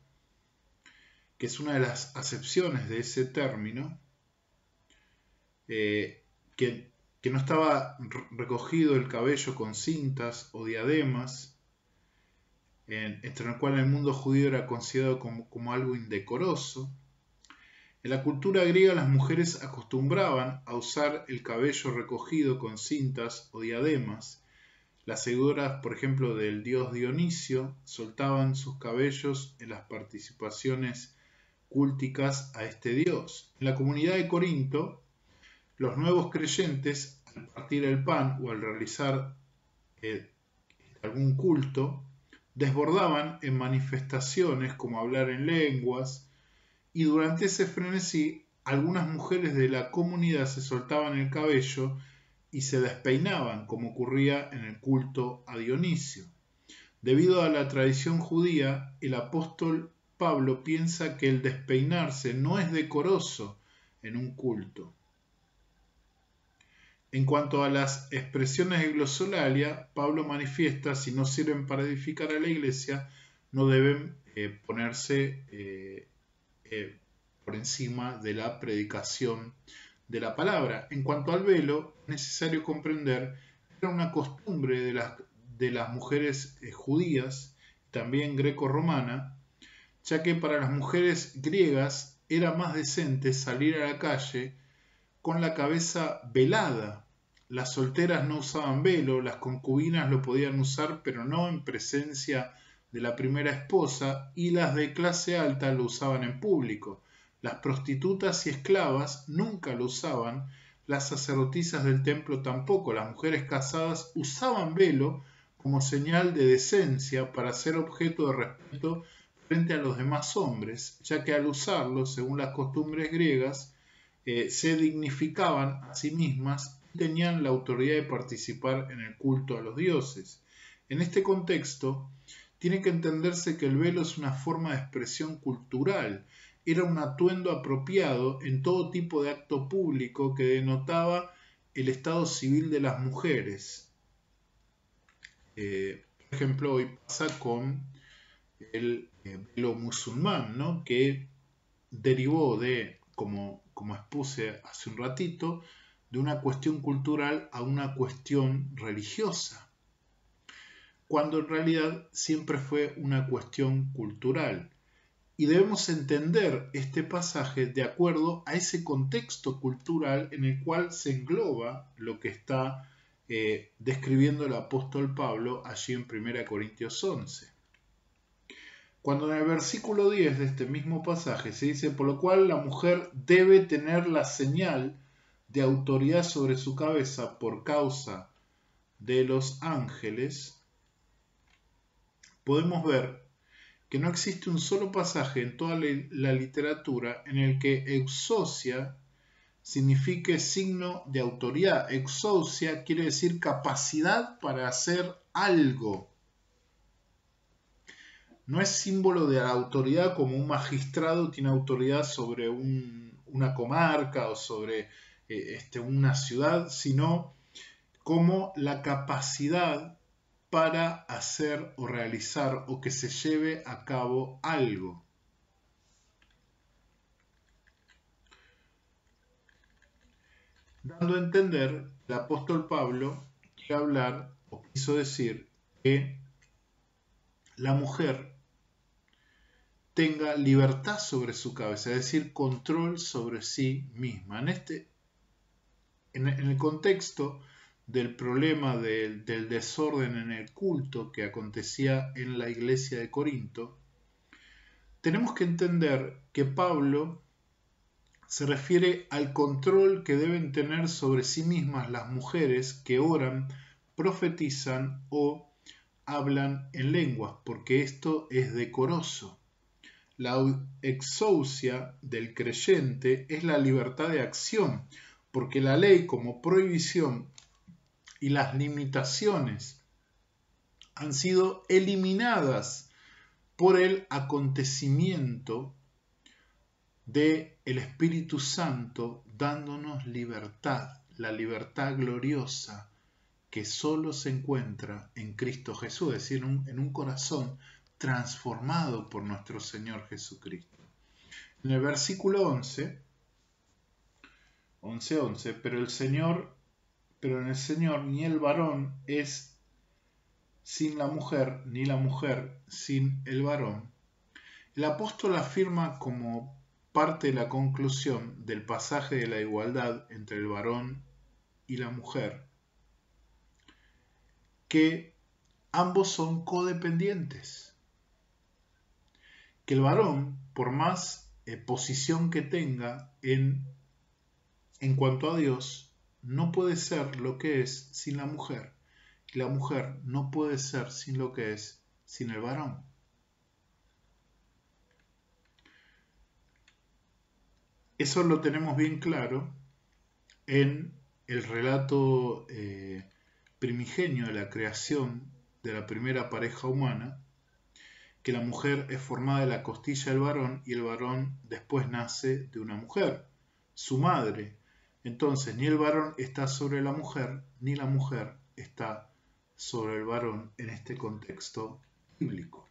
que es una de las acepciones de ese término, que no estaba recogido el cabello con cintas o diademas, entre el cual el mundo judío era considerado como algo indecoroso. En la cultura griega las mujeres acostumbraban a usar el cabello recogido con cintas o diademas. Las seguidoras, por ejemplo, del dios Dionisio, soltaban sus cabellos en las participaciones cúlticas a este dios. En la comunidad de Corinto, los nuevos creyentes, al partir el pan o al realizar algún culto, desbordaban en manifestaciones como hablar en lenguas, y durante ese frenesí algunas mujeres de la comunidad se soltaban el cabello y se despeinaban, como ocurría en el culto a Dionisio. Debido a la tradición judía, el apóstol Pablo piensa que el despeinarse no es decoroso en un culto. En cuanto a las expresiones de glosolalia, Pablo manifiesta, si no sirven para edificar a la iglesia, no deben ponerse por encima de la predicación de la palabra. En cuanto al velo, es necesario comprender que era una costumbre de las mujeres judías, también greco-romana, ya que para las mujeres griegas era más decente salir a la calle con la cabeza velada. Las solteras no usaban velo, las concubinas lo podían usar, pero no en presencia de la primera esposa, y las de clase alta lo usaban en público. Las prostitutas y esclavas nunca lo usaban, las sacerdotisas del templo tampoco. Las mujeres casadas usaban velo como señal de decencia para ser objeto de respeto frente a los demás hombres, ya que al usarlo, según las costumbres griegas, se dignificaban a sí mismas y tenían la autoridad de participar en el culto a los dioses. En este contexto, tiene que entenderse que el velo es una forma de expresión cultural, era un atuendo apropiado en todo tipo de acto público que denotaba el estado civil de las mujeres. Por ejemplo, hoy pasa con el velo musulmán, ¿no? Que derivó de, como expuse hace un ratito, de una cuestión cultural a una cuestión religiosa, cuando en realidad siempre fue una cuestión cultural. Y debemos entender este pasaje de acuerdo a ese contexto cultural en el cual se engloba lo que está describiendo el apóstol Pablo allí en 1 Corintios 11. Cuando en el versículo 10 de este mismo pasaje se dice, por lo cual la mujer debe tener la señal de autoridad sobre su cabeza por causa de los ángeles, podemos ver que no existe un solo pasaje en toda la literatura en el que exousia signifique signo de autoridad. Exousia quiere decir capacidad para hacer algo. No es símbolo de la autoridad como un magistrado tiene autoridad sobre una comarca o sobre una ciudad, sino como la capacidad para hacer o realizar o que se lleve a cabo algo. Dando a entender, el apóstol Pablo quiere hablar o quiso decir que la mujer tenga libertad sobre su cabeza, es decir, control sobre sí misma. En el contexto del problema del desorden en el culto que acontecía en la iglesia de Corinto, tenemos que entender que Pablo se refiere al control que deben tener sobre sí mismas las mujeres que oran, profetizan o hablan en lenguas, porque esto es decoroso. La exousia del creyente es la libertad de acción, porque la ley como prohibición y las limitaciones han sido eliminadas por el acontecimiento del Espíritu Santo dándonos libertad, la libertad gloriosa que solo se encuentra en Cristo Jesús, es decir, en un corazón transformado por nuestro Señor Jesucristo. En el versículo 11, pero en el Señor ni el varón es sin la mujer, ni la mujer sin el varón. El apóstol afirma como parte de la conclusión del pasaje de la igualdad entre el varón y la mujer, que ambos son codependientes. Que el varón, por más posición que tenga en cuanto a Dios, no puede ser lo que es sin la mujer. Y la mujer no puede ser sin lo que es sin el varón. Eso lo tenemos bien claro en el relato primigenio de la creación de la primera pareja humana, que la mujer es formada de la costilla del varón y el varón después nace de una mujer, su madre. Entonces ni el varón está sobre la mujer, ni la mujer está sobre el varón en este contexto bíblico.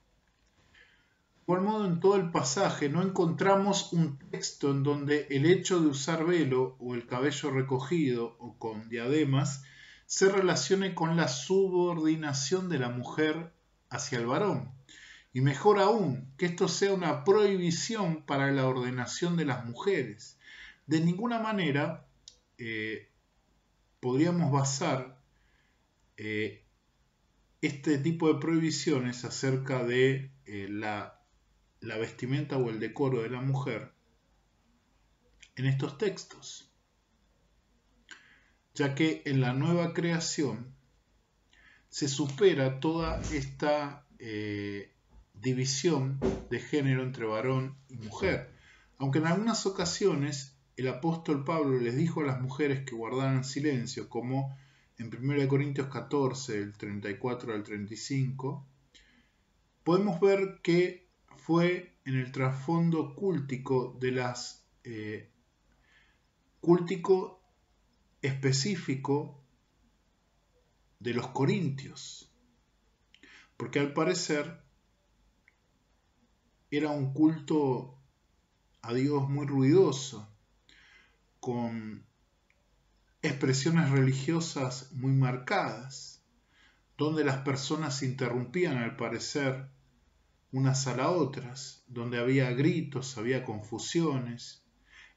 De igual modo, en todo el pasaje no encontramos un texto en donde el hecho de usar velo o el cabello recogido o con diademas se relacione con la subordinación de la mujer hacia el varón. Y mejor aún, que esto sea una prohibición para la ordenación de las mujeres. De ninguna manera podríamos basar este tipo de prohibiciones acerca de la vestimenta o el decoro de la mujer en estos textos, ya que en la nueva creación se supera toda esta división de género entre varón y mujer, aunque en algunas ocasiones el apóstol Pablo les dijo a las mujeres que guardaran silencio, como en 1 Corintios 14, del 34 al 35, podemos ver que fue en el trasfondo cúltico de las cúltico específico de los corintios, porque al parecer era un culto a Dios muy ruidoso, con expresiones religiosas muy marcadas, donde las personas se interrumpían al parecer unas a las otras, donde había gritos, había confusiones.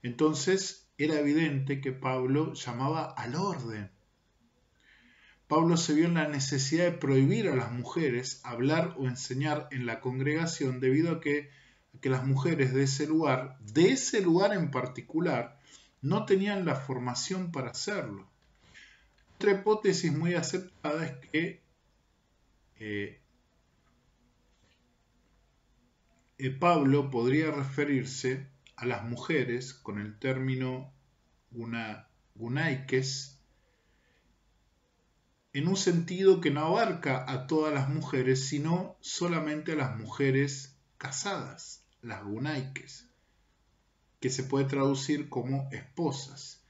Entonces era evidente que Pablo llamaba al orden. Pablo se vio en la necesidad de prohibir a las mujeres hablar o enseñar en la congregación debido a que las mujeres de ese lugar en particular, no tenían la formación para hacerlo. Otra hipótesis muy aceptada es que Pablo podría referirse a las mujeres con el término gunaikes en un sentido que no abarca a todas las mujeres, sino solamente a las mujeres casadas, las gunaikes, que se puede traducir como esposas.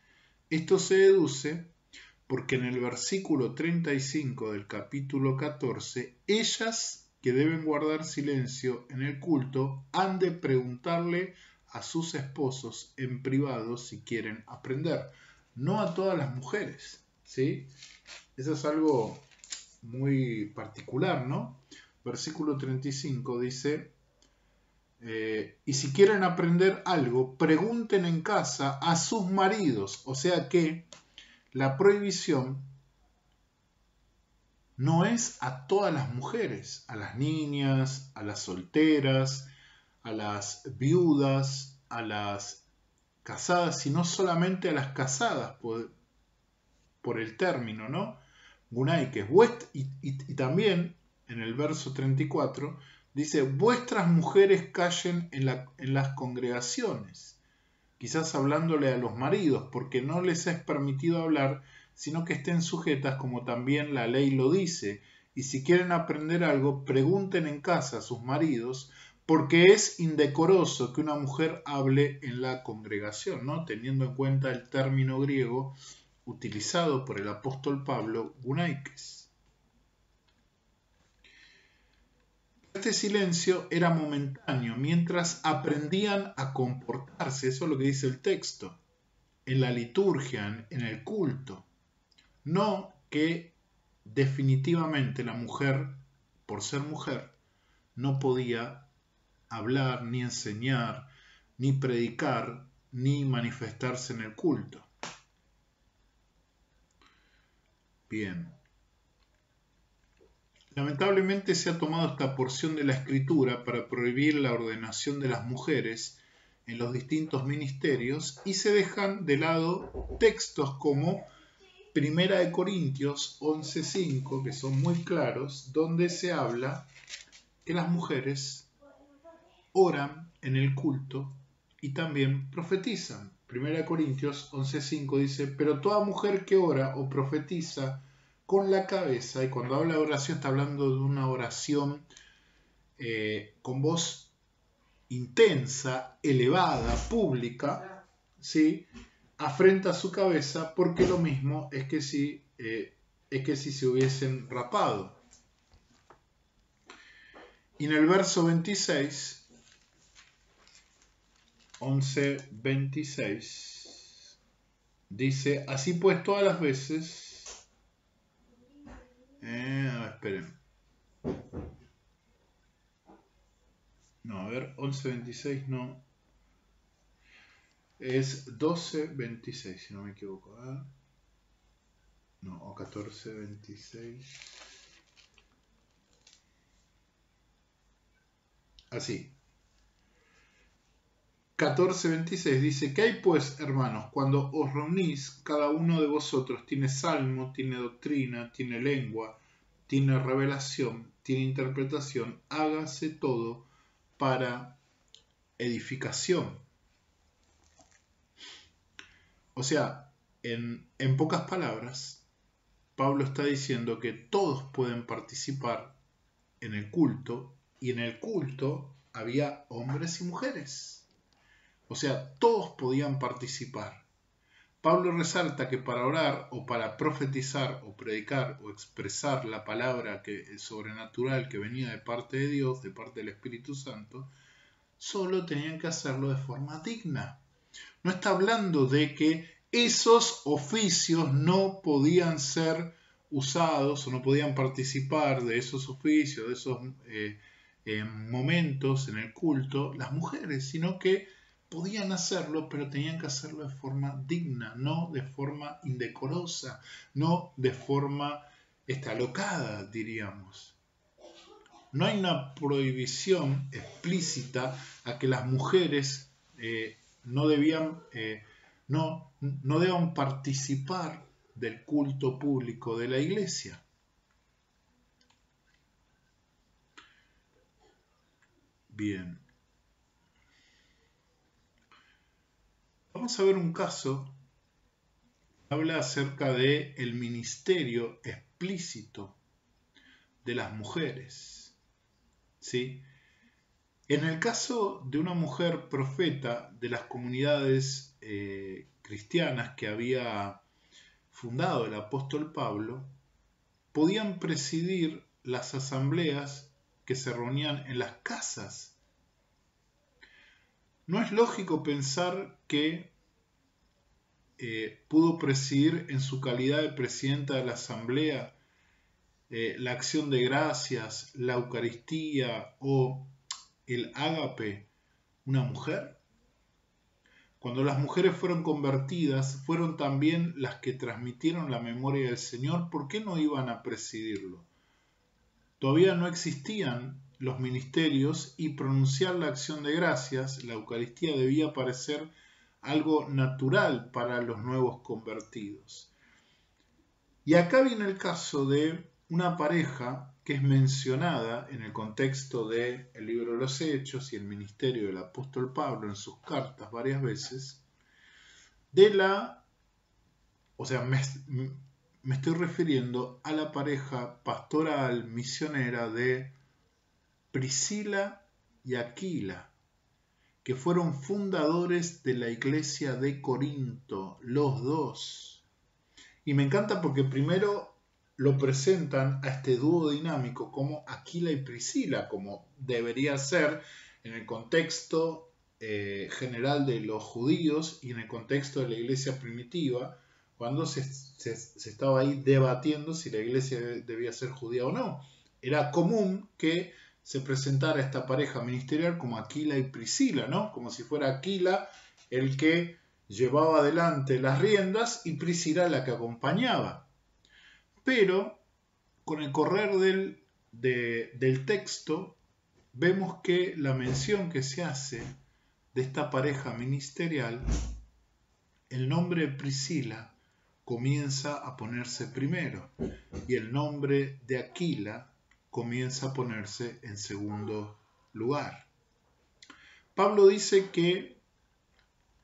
Esto se deduce porque en el versículo 35 del capítulo 14, ellas que deben guardar silencio en el culto han de preguntarle a sus esposos en privado si quieren aprender. No a todas las mujeres, ¿sí? Eso es algo muy particular, ¿no? Versículo 35 dice, y si quieren aprender algo, pregunten en casa a sus maridos. O sea que la prohibición no es a todas las mujeres, a las niñas, a las solteras, a las viudas, a las casadas, sino solamente a las casadas por el término, ¿no? Gunaikes. Y también en el verso 34 dice, vuestras mujeres callen en las congregaciones, quizás hablándole a los maridos, porque no les es permitido hablar, sino que estén sujetas como también la ley lo dice. Y si quieren aprender algo, pregunten en casa a sus maridos, porque es indecoroso que una mujer hable en la congregación, ¿no? Teniendo en cuenta el término griego utilizado por el apóstol Pablo, gunaikes. Este silencio era momentáneo mientras aprendían a comportarse, eso es lo que dice el texto, en la liturgia, en el culto. No que definitivamente la mujer, por ser mujer, no podía hablar, ni enseñar, ni predicar, ni manifestarse en el culto. Bien. Lamentablemente se ha tomado esta porción de la Escritura para prohibir la ordenación de las mujeres en los distintos ministerios y se dejan de lado textos como Primera de Corintios 11:5, que son muy claros, donde se habla que las mujeres oran en el culto y también profetizan. Primera de Corintios 11:5 dice, pero toda mujer que ora o profetiza con la cabeza, y cuando habla de oración está hablando de una oración con voz intensa, elevada, pública, ¿sí? Afrenta su cabeza, porque lo mismo es que si se hubiesen rapado. Y en el verso 26, 11:26, dice, así pues todas las veces, esperen, no, a ver, 11:26 no, es 12:26 si no me equivoco, no, o 14:26, así. 14:26 dice, ¿qué hay pues, hermanos? Cuando os reunís, cada uno de vosotros tiene salmo, tiene doctrina, tiene lengua, tiene revelación, tiene interpretación, hágase todo para edificación. O sea, en pocas palabras, Pablo está diciendo que todos pueden participar en el culto, y en el culto había hombres y mujeres. O sea, todos podían participar. Pablo resalta que para orar o para profetizar o predicar o expresar la palabra sobrenatural que venía de parte de Dios, de parte del Espíritu Santo, solo tenían que hacerlo de forma digna. No está hablando de que esos oficios no podían ser usados o no podían participar de esos oficios, de esos momentos en el culto, las mujeres, sino que podían hacerlo, pero tenían que hacerlo de forma digna, no de forma indecorosa, no de forma alocada, diríamos. No hay una prohibición explícita a que las mujeres no deban participar del culto público de la iglesia. Bien. Vamos a ver un caso que habla acerca del ministerio explícito de las mujeres. ¿Sí? En el caso de una mujer profeta de las comunidades cristianas que había fundado el apóstol Pablo, podían presidir las asambleas que se reunían en las casas. No es lógico pensar que pudo presidir en su calidad de presidenta de la asamblea la acción de gracias, la Eucaristía o el ágape una mujer. Cuando las mujeres fueron convertidas, fueron también las que transmitieron la memoria del Señor. ¿Por qué no iban a presidirlo? Todavía no existían los ministerios y pronunciar la acción de gracias, la Eucaristía, debía parecer algo natural para los nuevos convertidos. Y acá viene el caso de una pareja que es mencionada en el contexto del libro de los Hechos y el ministerio del apóstol Pablo en sus cartas varias veces, me estoy refiriendo a la pareja pastoral misionera de Priscila y Aquila, que fueron fundadores de la iglesia de Corinto, los dos. Y me encanta porque primero lo presentan a este dúo dinámico como Aquila y Priscila, como debería ser en el contexto general de los judíos y en el contexto de la iglesia primitiva, cuando se estaba ahí debatiendo si la iglesia debía ser judía o no. Era común que se presentara esta pareja ministerial como Aquila y Priscila, ¿no? Como si fuera Aquila el que llevaba adelante las riendas y Priscila la que acompañaba. Pero con el correr del texto vemos que la mención que se hace de esta pareja ministerial, el nombre Priscila comienza a ponerse primero y el nombre de Aquila comienza a ponerse en segundo lugar. Pablo dice que,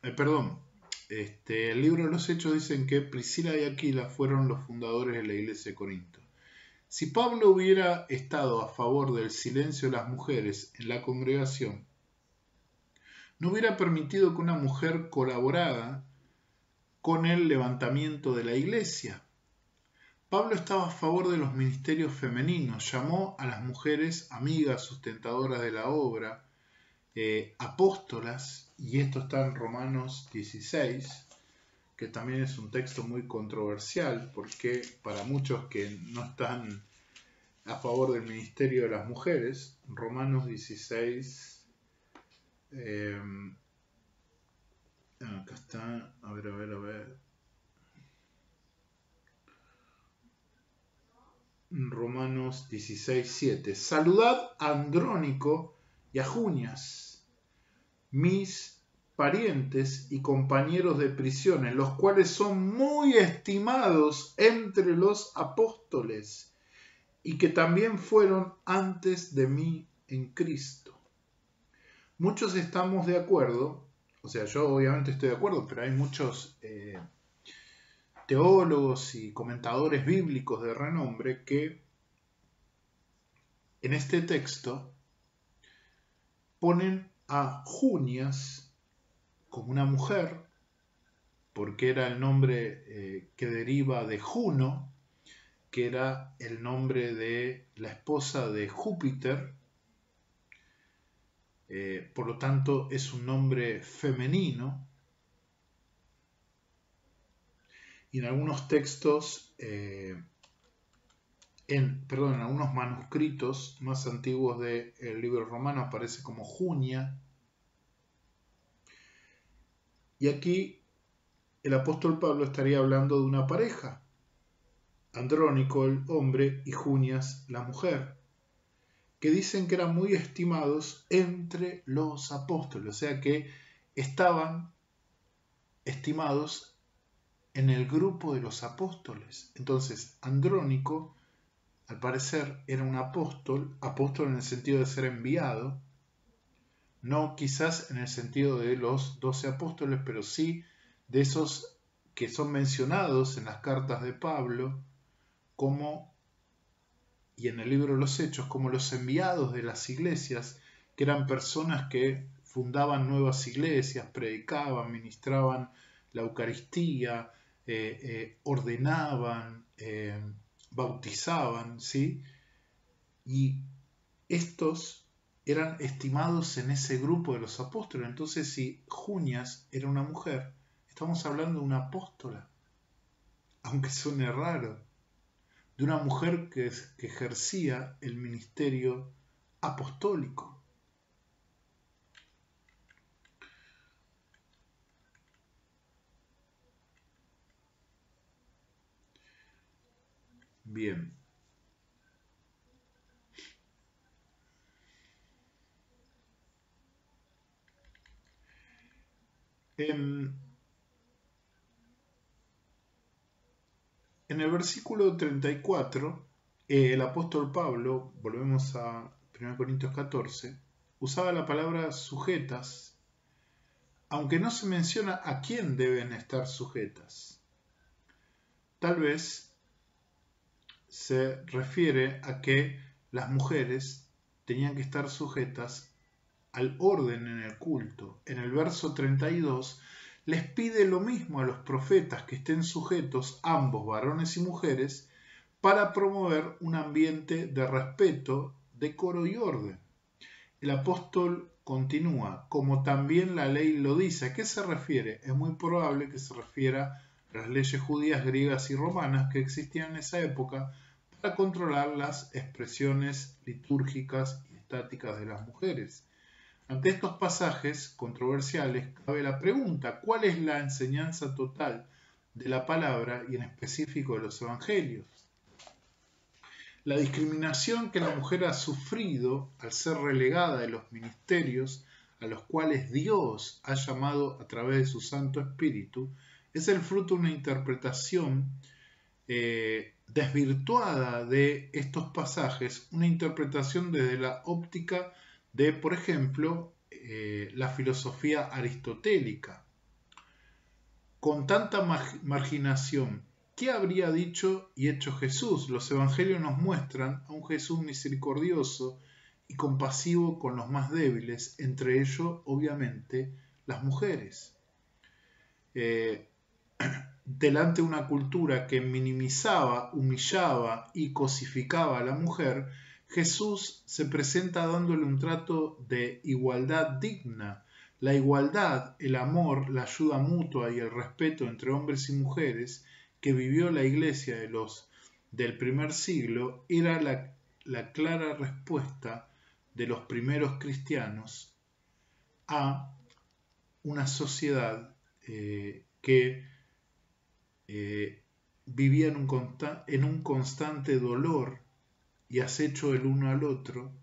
el libro de los Hechos dicen que Priscila y Aquila fueron los fundadores de la iglesia de Corinto. Si Pablo hubiera estado a favor del silencio de las mujeres en la congregación, no hubiera permitido que una mujer colaborara con el levantamiento de la iglesia. Pablo estaba a favor de los ministerios femeninos, llamó a las mujeres amigas sustentadoras de la obra, apóstolas, y esto está en Romanos 16, que también es un texto muy controversial, porque para muchos que no están a favor del ministerio de las mujeres, Romanos 16, acá está, a ver. Romanos 16:7. Saludad a Andrónico y a Junias, mis parientes y compañeros de prisiones, los cuales son muy estimados entre los apóstoles y que también fueron antes de mí en Cristo. Muchos estamos de acuerdo, o sea, yo obviamente estoy de acuerdo, pero hay muchos teólogos y comentadores bíblicos de renombre que en este texto ponen a Junias como una mujer, porque era el nombre que deriva de Juno, que era el nombre de la esposa de Júpiter, por lo tanto es un nombre femenino. Y en algunos textos, en algunos manuscritos más antiguos del libro romano aparece como Junia. Y aquí el apóstol Pablo estaría hablando de una pareja, Andrónico el hombre y Junias la mujer, que dicen que eran muy estimados entre los apóstoles, o sea que estaban estimados en el grupo de los apóstoles. Entonces, Andrónico, al parecer, era un apóstol en el sentido de ser enviado, no quizás en el sentido de los 12 apóstoles, pero sí de esos que son mencionados en las cartas de Pablo, y en el libro de los Hechos, como los enviados de las iglesias, que eran personas que fundaban nuevas iglesias, predicaban, ministraban la Eucaristía, ordenaban, bautizaban, ¿sí? Y estos eran estimados en ese grupo de los apóstoles. Entonces, si Junias era una mujer, estamos hablando de una apóstola, aunque suene raro, de una mujer que ejercía el ministerio apostólico. Bien. En el versículo 34, el apóstol Pablo, volvemos a 1 Corintios 14, usaba la palabra sujetas, aunque no se menciona a quién deben estar sujetas. Tal vez se refiere a que las mujeres tenían que estar sujetas al orden en el culto. En el verso 32 les pide lo mismo a los profetas, que estén sujetos ambos, varones y mujeres, para promover un ambiente de respeto, decoro y orden. El apóstol continúa, como también la ley lo dice. ¿A qué se refiere? Es muy probable que se refiera a las leyes judías, griegas y romanas que existían en esa época para controlar las expresiones litúrgicas y estáticas de las mujeres. Ante estos pasajes controversiales cabe la pregunta: ¿cuál es la enseñanza total de la palabra y en específico de los evangelios? La discriminación que la mujer ha sufrido al ser relegada de los ministerios a los cuales Dios ha llamado a través de su Santo Espíritu es el fruto de una interpretación desvirtuada de estos pasajes, una interpretación desde la óptica de, por ejemplo, la filosofía aristotélica. Con tanta marginación, ¿qué habría dicho y hecho Jesús? Los evangelios nos muestran a un Jesús misericordioso y compasivo con los más débiles, entre ellos, obviamente, las mujeres. Delante de una cultura que minimizaba, humillaba y cosificaba a la mujer, Jesús se presenta dándole un trato de igualdad digna. La igualdad, el amor, la ayuda mutua y el respeto entre hombres y mujeres que vivió la iglesia del primer siglo era la clara respuesta de los primeros cristianos a una sociedad que vivía en un constante dolor y acecho el uno al otro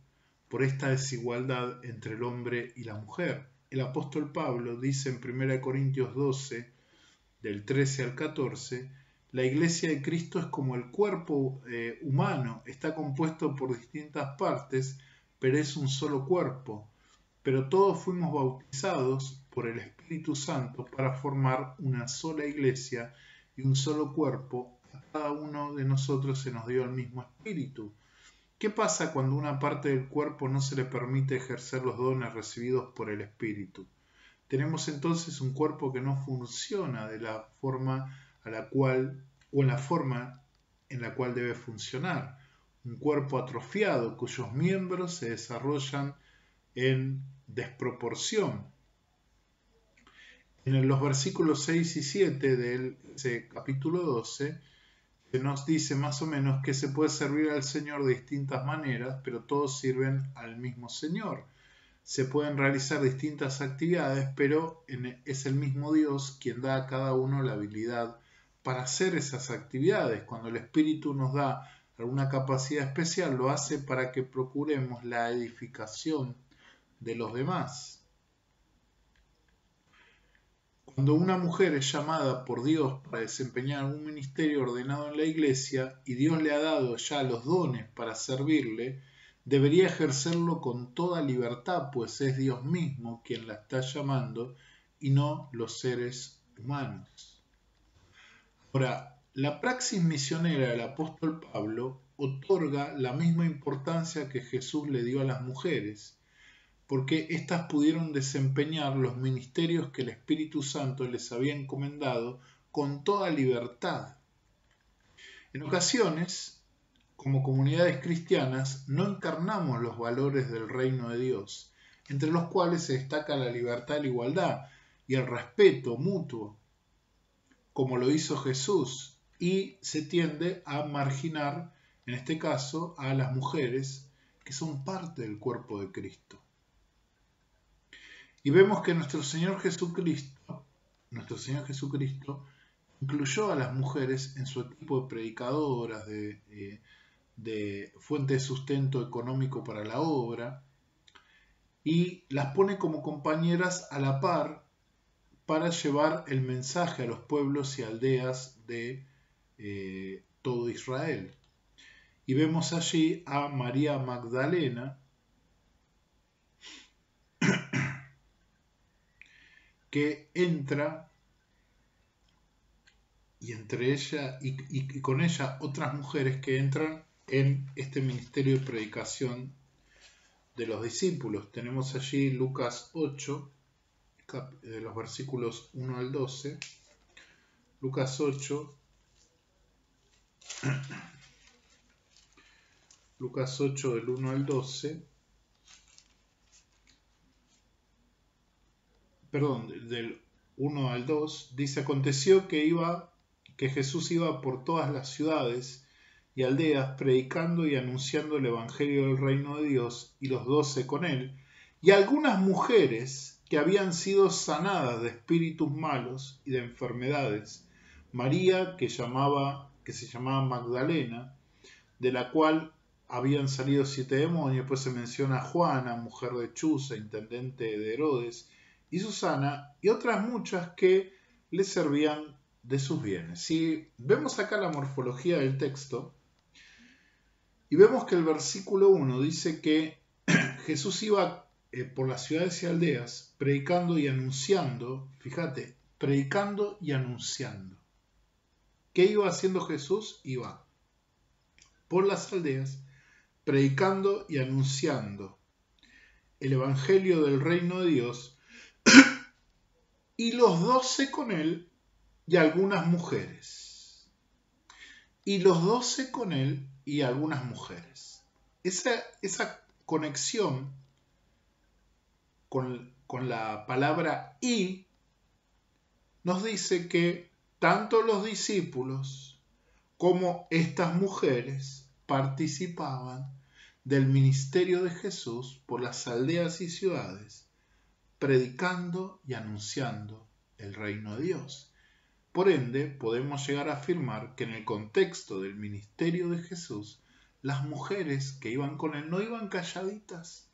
por esta desigualdad entre el hombre y la mujer. El apóstol Pablo dice en 1 Corintios 12, del 13 al 14, la iglesia de Cristo es como el cuerpo humano, está compuesto por distintas partes, pero es un solo cuerpo. Pero todos fuimos bautizados por el Espíritu Santo para formar una sola iglesia y un solo cuerpo. A cada uno de nosotros se nos dio el mismo Espíritu. ¿Qué pasa cuando a una parte del cuerpo no se le permite ejercer los dones recibidos por el Espíritu? Tenemos entonces un cuerpo que no funciona de la forma a la cual, o en la forma en la cual debe funcionar. Un cuerpo atrofiado cuyos miembros se desarrollan en desproporción. En los versículos 6 y 7 de ese capítulo 12 se nos dice más o menos que se puede servir al Señor de distintas maneras, pero todos sirven al mismo Señor. Se pueden realizar distintas actividades, pero es el mismo Dios quien da a cada uno la habilidad para hacer esas actividades. Cuando el Espíritu nos da alguna capacidad especial, lo hace para que procuremos la edificación de los demás. Cuando una mujer es llamada por Dios para desempeñar un ministerio ordenado en la iglesia y Dios le ha dado ya los dones para servirle, debería ejercerlo con toda libertad, pues es Dios mismo quien la está llamando y no los seres humanos. Ahora, la praxis misionera del apóstol Pablo otorga la misma importancia que Jesús le dio a las mujeres, porque éstas pudieron desempeñar los ministerios que el Espíritu Santo les había encomendado con toda libertad. En ocasiones, como comunidades cristianas, no encarnamos los valores del reino de Dios, entre los cuales se destaca la libertad, la igualdad y el respeto mutuo, como lo hizo Jesús, y se tiende a marginar, en este caso, a las mujeres que son parte del cuerpo de Cristo. Y vemos que nuestro Señor Jesucristo incluyó a las mujeres en su equipo de predicadoras, de fuente de sustento económico para la obra, y las pone como compañeras a la par para llevar el mensaje a los pueblos y aldeas de todo Israel. Y vemos allí a María Magdalena, que entra, y entre ella y con ella otras mujeres que entran en este ministerio de predicación de los discípulos. Tenemos allí Lucas 8, de los versículos 1 al 12. Lucas 8, del 1 al 12. Del 1 al 2, dice: aconteció que Jesús iba por todas las ciudades y aldeas predicando y anunciando el evangelio del reino de Dios, y los 12 con él, y algunas mujeres que habían sido sanadas de espíritus malos y de enfermedades, María, que se llamaba Magdalena, de la cual habían salido 7 demonios. Después se menciona a Juana, mujer de Chuza, intendente de Herodes, y Susana, y otras muchas que le servían de sus bienes. Si vemos acá la morfología del texto, y vemos que el versículo 1 dice que Jesús iba por las ciudades y aldeas predicando y anunciando, fíjate, predicando y anunciando. ¿Qué iba haciendo Jesús? Iba por las aldeas predicando y anunciando el evangelio del reino de Dios, y los 12 con él y algunas mujeres. Y los 12 con él y algunas mujeres. Esa conexión con la palabra y nos dice que tanto los discípulos como estas mujeres participaban del ministerio de Jesús por las aldeas y ciudades, predicando y anunciando el reino de Dios. Por ende, podemos llegar a afirmar que en el contexto del ministerio de Jesús, las mujeres que iban con él no iban calladitas,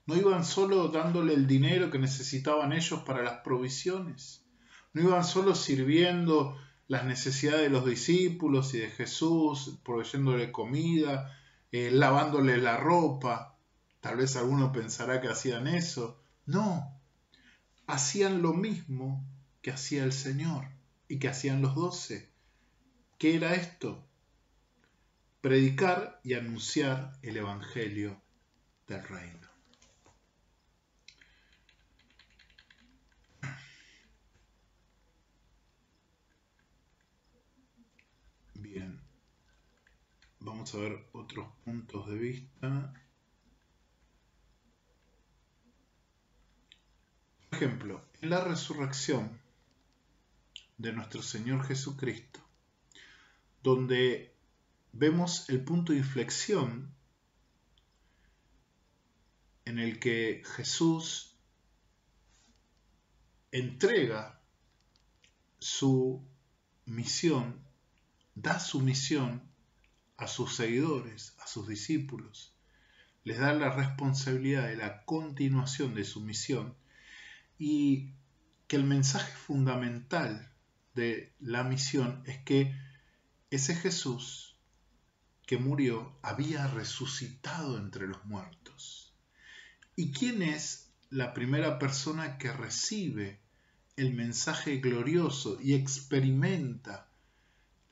no iban solo dándole el dinero que necesitaban ellos para las provisiones, no iban solo sirviendo las necesidades de los discípulos y de Jesús, proveyéndole comida, lavándole la ropa. Tal vez alguno pensará que hacían eso. No, hacían lo mismo que hacía el Señor y que hacían los 12. ¿Qué era esto? Predicar y anunciar el evangelio del reino. Bien, vamos a ver otros puntos de vista. Por ejemplo, en la resurrección de nuestro Señor Jesucristo, donde vemos el punto de inflexión en el que Jesús entrega su misión, da su misión a sus seguidores, a sus discípulos, les da la responsabilidad de la continuación de su misión, y que el mensaje fundamental de la misión es que ese Jesús que murió había resucitado entre los muertos. ¿Y quién es la primera persona que recibe el mensaje glorioso y experimenta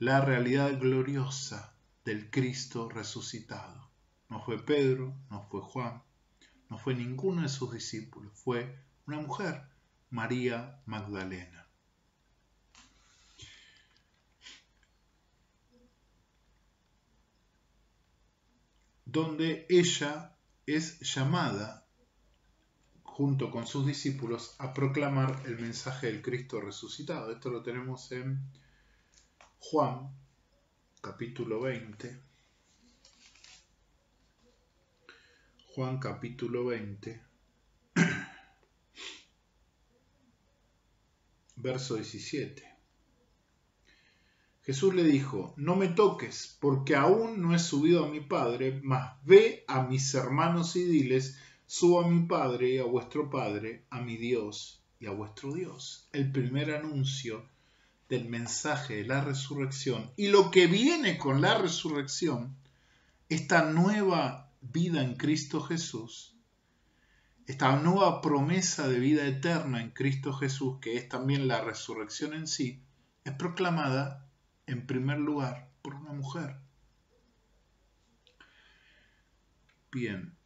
la realidad gloriosa del Cristo resucitado? No fue Pedro, no fue Juan, no fue ninguno de sus discípulos, fue una mujer, María Magdalena. Donde ella es llamada, junto con sus discípulos, a proclamar el mensaje del Cristo resucitado. Esto lo tenemos en Juan, capítulo 20. Juan, capítulo 20. Verso 17. Jesús le dijo: no me toques, porque aún no he subido a mi Padre, mas ve a mis hermanos y diles: subo a mi Padre y a vuestro Padre, a mi Dios y a vuestro Dios. El primer anuncio del mensaje de la resurrección y lo que viene con la resurrección, esta nueva vida en Cristo Jesús, esta nueva promesa de vida eterna en Cristo Jesús, que es también la resurrección en sí, es proclamada en primer lugar por una mujer. Bien,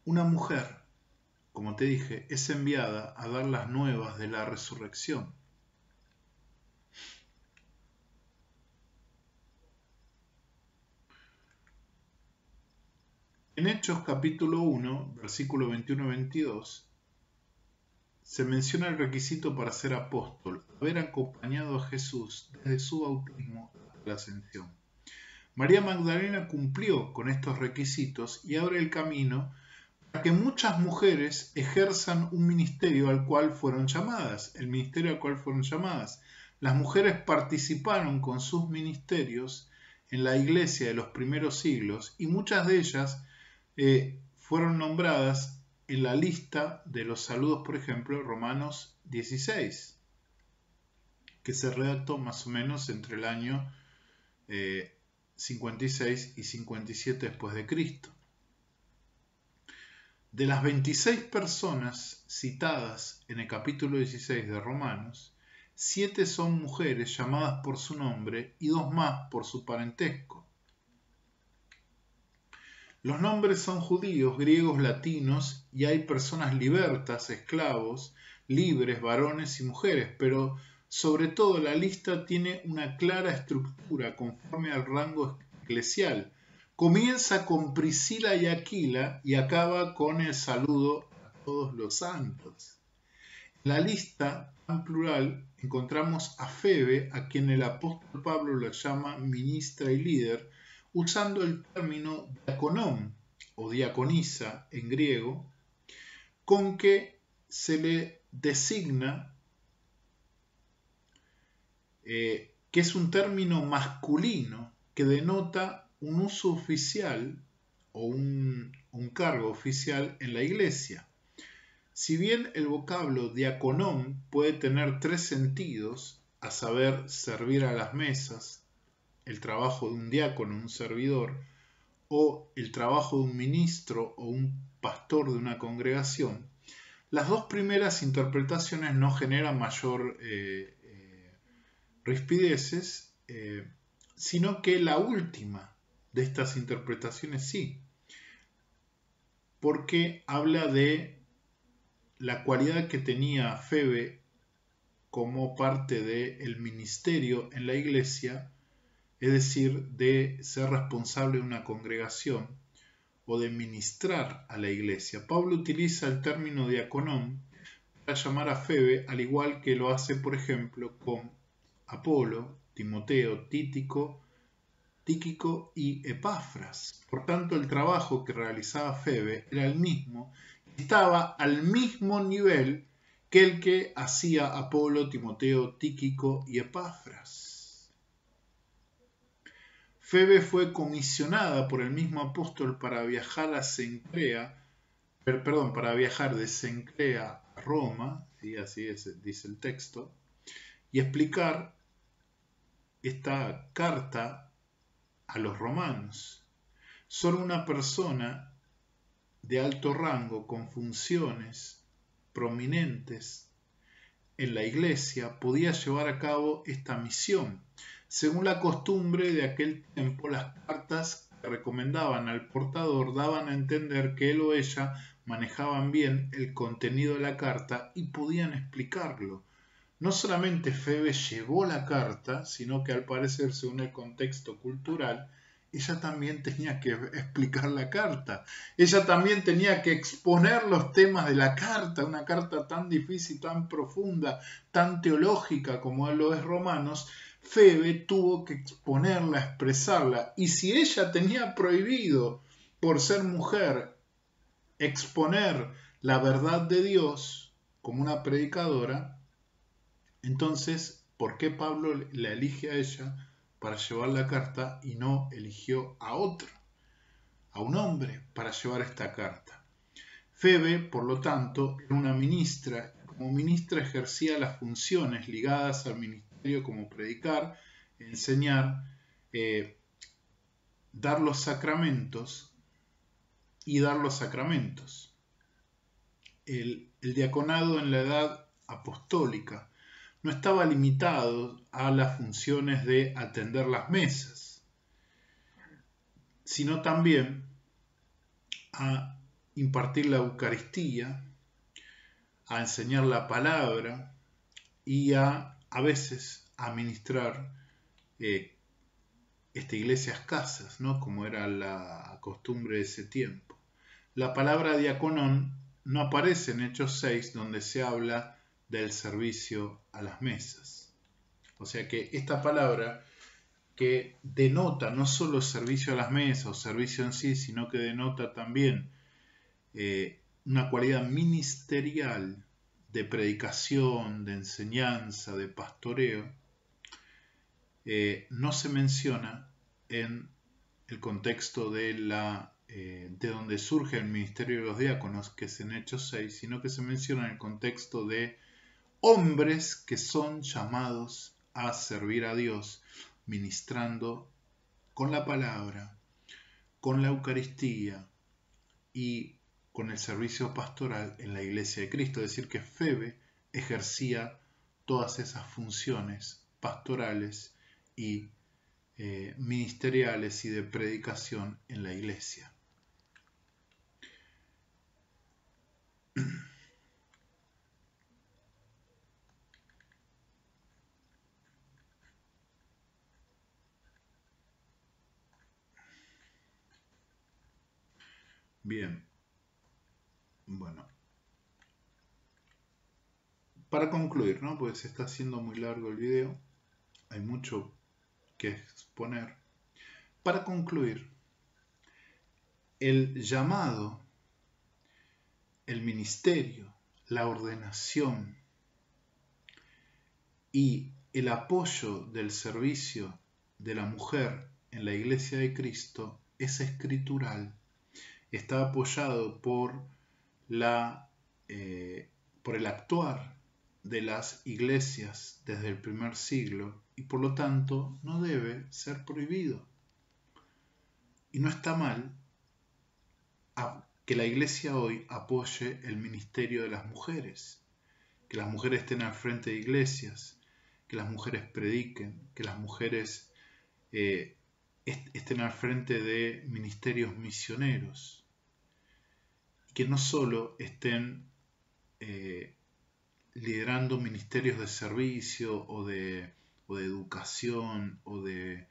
una mujer, como te dije, es enviada a dar las nuevas de la resurrección. En Hechos capítulo 1, versículo 21-22, se menciona el requisito para ser apóstol: haber acompañado a Jesús desde su bautismo hasta la ascensión. María Magdalena cumplió con estos requisitos y abre el camino para que muchas mujeres ejerzan un ministerio al cual fueron llamadas, el ministerio al cual fueron llamadas. Las mujeres participaron con sus ministerios en la iglesia de los primeros siglos y muchas de ellas fueron nombradas en la lista de los saludos, por ejemplo, Romanos 16, que se redactó más o menos entre el año 56 y 57 después de Cristo. De las 26 personas citadas en el capítulo 16 de Romanos, 7 son mujeres llamadas por su nombre y 2 más por su parentesco. Los nombres son judíos, griegos, latinos y hay personas libertas, esclavos, libres, varones y mujeres, pero sobre todo la lista tiene una clara estructura conforme al rango eclesial. Comienza con Priscila y Aquila y acaba con el saludo a todos los santos. En la lista tan plural encontramos a Febe, a quien el apóstol Pablo la llama ministra y líder, usando el término diaconón o diaconisa en griego, con que se le designa que es un término masculino que denota un uso oficial o un cargo oficial en la iglesia. Si bien el vocablo diaconón puede tener 3 sentidos, a saber, servir a las mesas, el trabajo de un diácono, un servidor, o el trabajo de un ministro o un pastor de una congregación, las 2 primeras interpretaciones no generan mayor rispideces, sino que la última de estas interpretaciones sí, porque habla de la cualidad que tenía Febe como parte del ministerio en la iglesia, es decir, de ser responsable de una congregación o de ministrar a la iglesia. Pablo utiliza el término diaconón para llamar a Febe, al igual que lo hace, por ejemplo, con Apolo, Timoteo, Tíquico y Epafras. Por tanto, el trabajo que realizaba Febe era el mismo, estaba al mismo nivel que el que hacía Apolo, Timoteo, Tíquico y Epafras. Febe fue comisionada por el mismo apóstol para viajar de Cencrea a Roma, ¿sí? Así dice el texto, y explicar esta carta a los romanos. Solo una persona de alto rango con funciones prominentes en la iglesia podía llevar a cabo esta misión. Según la costumbre de aquel tiempo, las cartas que recomendaban al portador daban a entender que él o ella manejaban bien el contenido de la carta y podían explicarlo. No solamente Febe llevó la carta, sino que al parecer, según el contexto cultural, ella también tenía que explicar la carta. Ella también tenía que exponer los temas de la carta, una carta tan difícil, tan profunda, tan teológica como lo es Romanos. Febe tuvo que exponerla, expresarla. Y si ella tenía prohibido, por ser mujer, exponer la verdad de Dios como una predicadora, entonces, ¿por qué Pablo la elige a ella para llevar la carta y no eligió a otro, a un hombre, para llevar esta carta? Febe, por lo tanto, era una ministra. Como ministra ejercía las funciones ligadas al ministerio como predicar, enseñar, dar los sacramentos y dar los sacramentos. El diaconado en la edad apostólica no estaba limitado a las funciones de atender las mesas, sino también a impartir la Eucaristía, a enseñar la palabra y a veces a ministrar iglesias casas, ¿no? Como era la costumbre de ese tiempo. La palabra diaconón no aparece en Hechos 6, donde se habla del servicio a las mesas. O sea que esta palabra, que denota no solo servicio a las mesas o servicio en sí, sino que denota también una cualidad ministerial de predicación, de enseñanza, de pastoreo, no se menciona en el contexto de donde surge el ministerio de los diáconos, que es en Hechos 6, sino que se menciona en el contexto de hombres que son llamados a servir a Dios, ministrando con la palabra, con la Eucaristía y con el servicio pastoral en la Iglesia de Cristo. Es decir, que Febe ejercía todas esas funciones pastorales y ministeriales y de predicación en la Iglesia. Bien, bueno, para concluir, ¿no? Porque se está haciendo muy largo el video, hay mucho que exponer. Para concluir, el llamado, el ministerio, la ordenación y el apoyo del servicio de la mujer en la Iglesia de Cristo es escritural. Está apoyado por el actuar de las iglesias desde el primer siglo y por lo tanto no debe ser prohibido. Y no está mal que la iglesia hoy apoye el ministerio de las mujeres, que las mujeres estén al frente de iglesias, que las mujeres prediquen, que las mujeres estén al frente de ministerios misioneros, que no solo estén liderando ministerios de servicio o de educación o de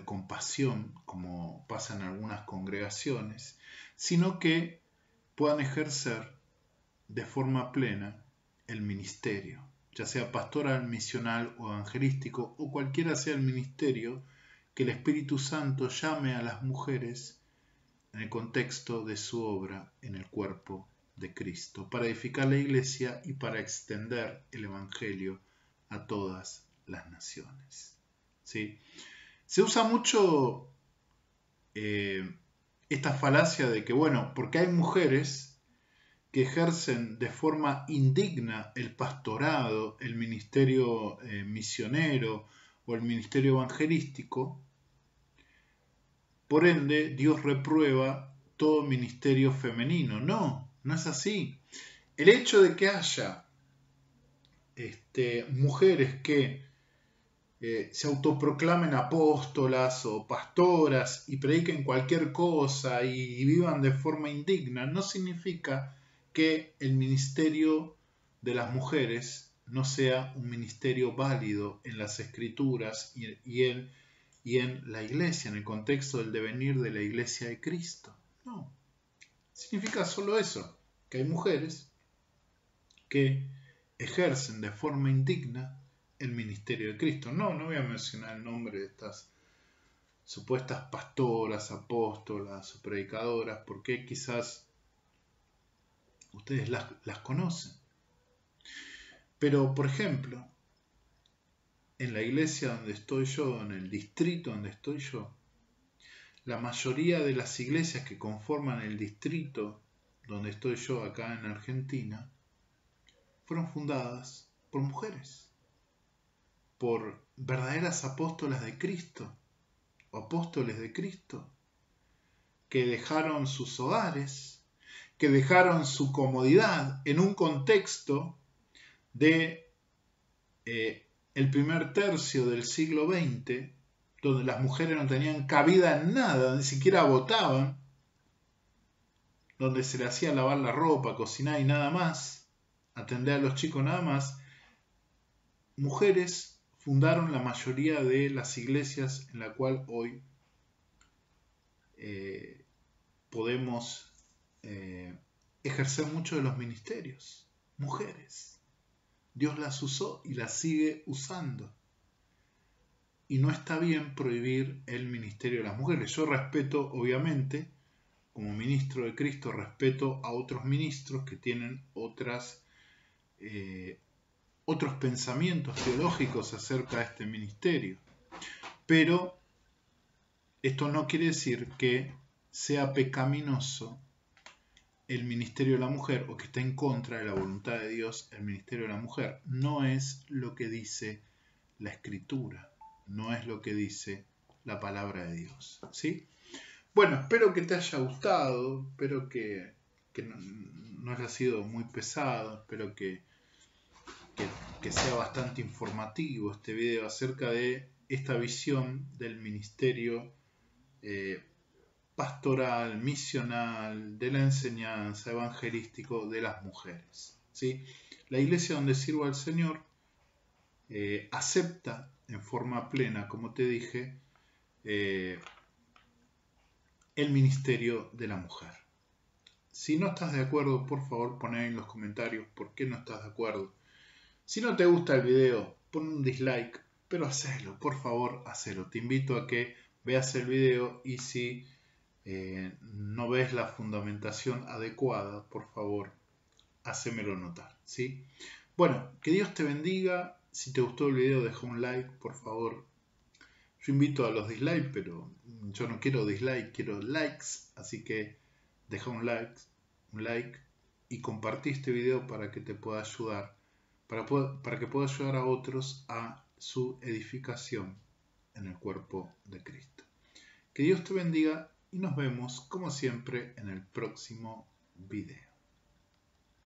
compasión, como pasa en algunas congregaciones, sino que puedan ejercer de forma plena el ministerio, ya sea pastoral, misional o evangelístico, o cualquiera sea el ministerio que el Espíritu Santo llame a las mujeres en el contexto de su obra en el cuerpo de Cristo, para edificar la iglesia y para extender el evangelio a todas las naciones. ¿Sí? Se usa mucho esta falacia de que, bueno, porque hay mujeres que ejercen de forma indigna el pastorado, el ministerio misionero o el ministerio evangelístico, por ende, Dios reprueba todo ministerio femenino. No, no es así. El hecho de que haya mujeres que se autoproclamen apóstolas o pastoras y prediquen cualquier cosa y vivan de forma indigna, no significa que el ministerio de las mujeres no sea un ministerio válido en las Escrituras y en la iglesia, en el contexto del devenir de la iglesia de Cristo. No, significa solo eso, que hay mujeres que ejercen de forma indigna el ministerio de Cristo. No voy a mencionar el nombre de estas supuestas pastoras, apóstolas o predicadoras, porque quizás ustedes las conocen. Pero, por ejemplo, en la iglesia donde estoy yo, en el distrito donde estoy yo, la mayoría de las iglesias que conforman el distrito donde estoy yo acá en Argentina fueron fundadas por mujeres, por verdaderas apóstolas de Cristo, o apóstoles de Cristo, que dejaron sus hogares, que dejaron su comodidad en un contexto de el primer tercio del siglo XX, donde las mujeres no tenían cabida en nada, ni siquiera votaban, donde se le hacía lavar la ropa, cocinar y nada más, atender a los chicos nada más. Mujeres fundaron la mayoría de las iglesias en la cual hoy podemos ejercer muchos de los ministerios. Mujeres. Dios las usó y las sigue usando. Y no está bien prohibir el ministerio de las mujeres. Yo respeto, obviamente, como ministro de Cristo, respeto a otros ministros que tienen otros pensamientos teológicos acerca de este ministerio. Pero esto no quiere decir que sea pecaminoso el ministerio de la mujer o que está en contra de la voluntad de Dios el ministerio de la mujer. No es lo que dice la Escritura, no es lo que dice la palabra de Dios, ¿sí? Bueno, espero que te haya gustado, espero que no haya sido muy pesado, espero que sea bastante informativo este video acerca de esta visión del ministerio pastoral, misional, de la enseñanza, evangelístico de las mujeres, ¿sí? La iglesia donde sirvo al Señor acepta en forma plena, como te dije, el ministerio de la mujer. Si no estás de acuerdo, por favor, poné en los comentarios por qué no estás de acuerdo. Si no te gusta el video, pon un dislike, pero hacelo, por favor, hacelo. Te invito a que veas el video y si no ves la fundamentación adecuada, por favor, hacémelo notar, ¿sí? Bueno, que Dios te bendiga. Si te gustó el video, deja un like, por favor. Yo invito a los dislikes, pero yo no quiero dislike, quiero likes, así que deja un like y compartí este video para que te pueda ayudar, para que pueda ayudar a otros a su edificación en el cuerpo de Cristo. Que Dios te bendiga y nos vemos como siempre en el próximo video.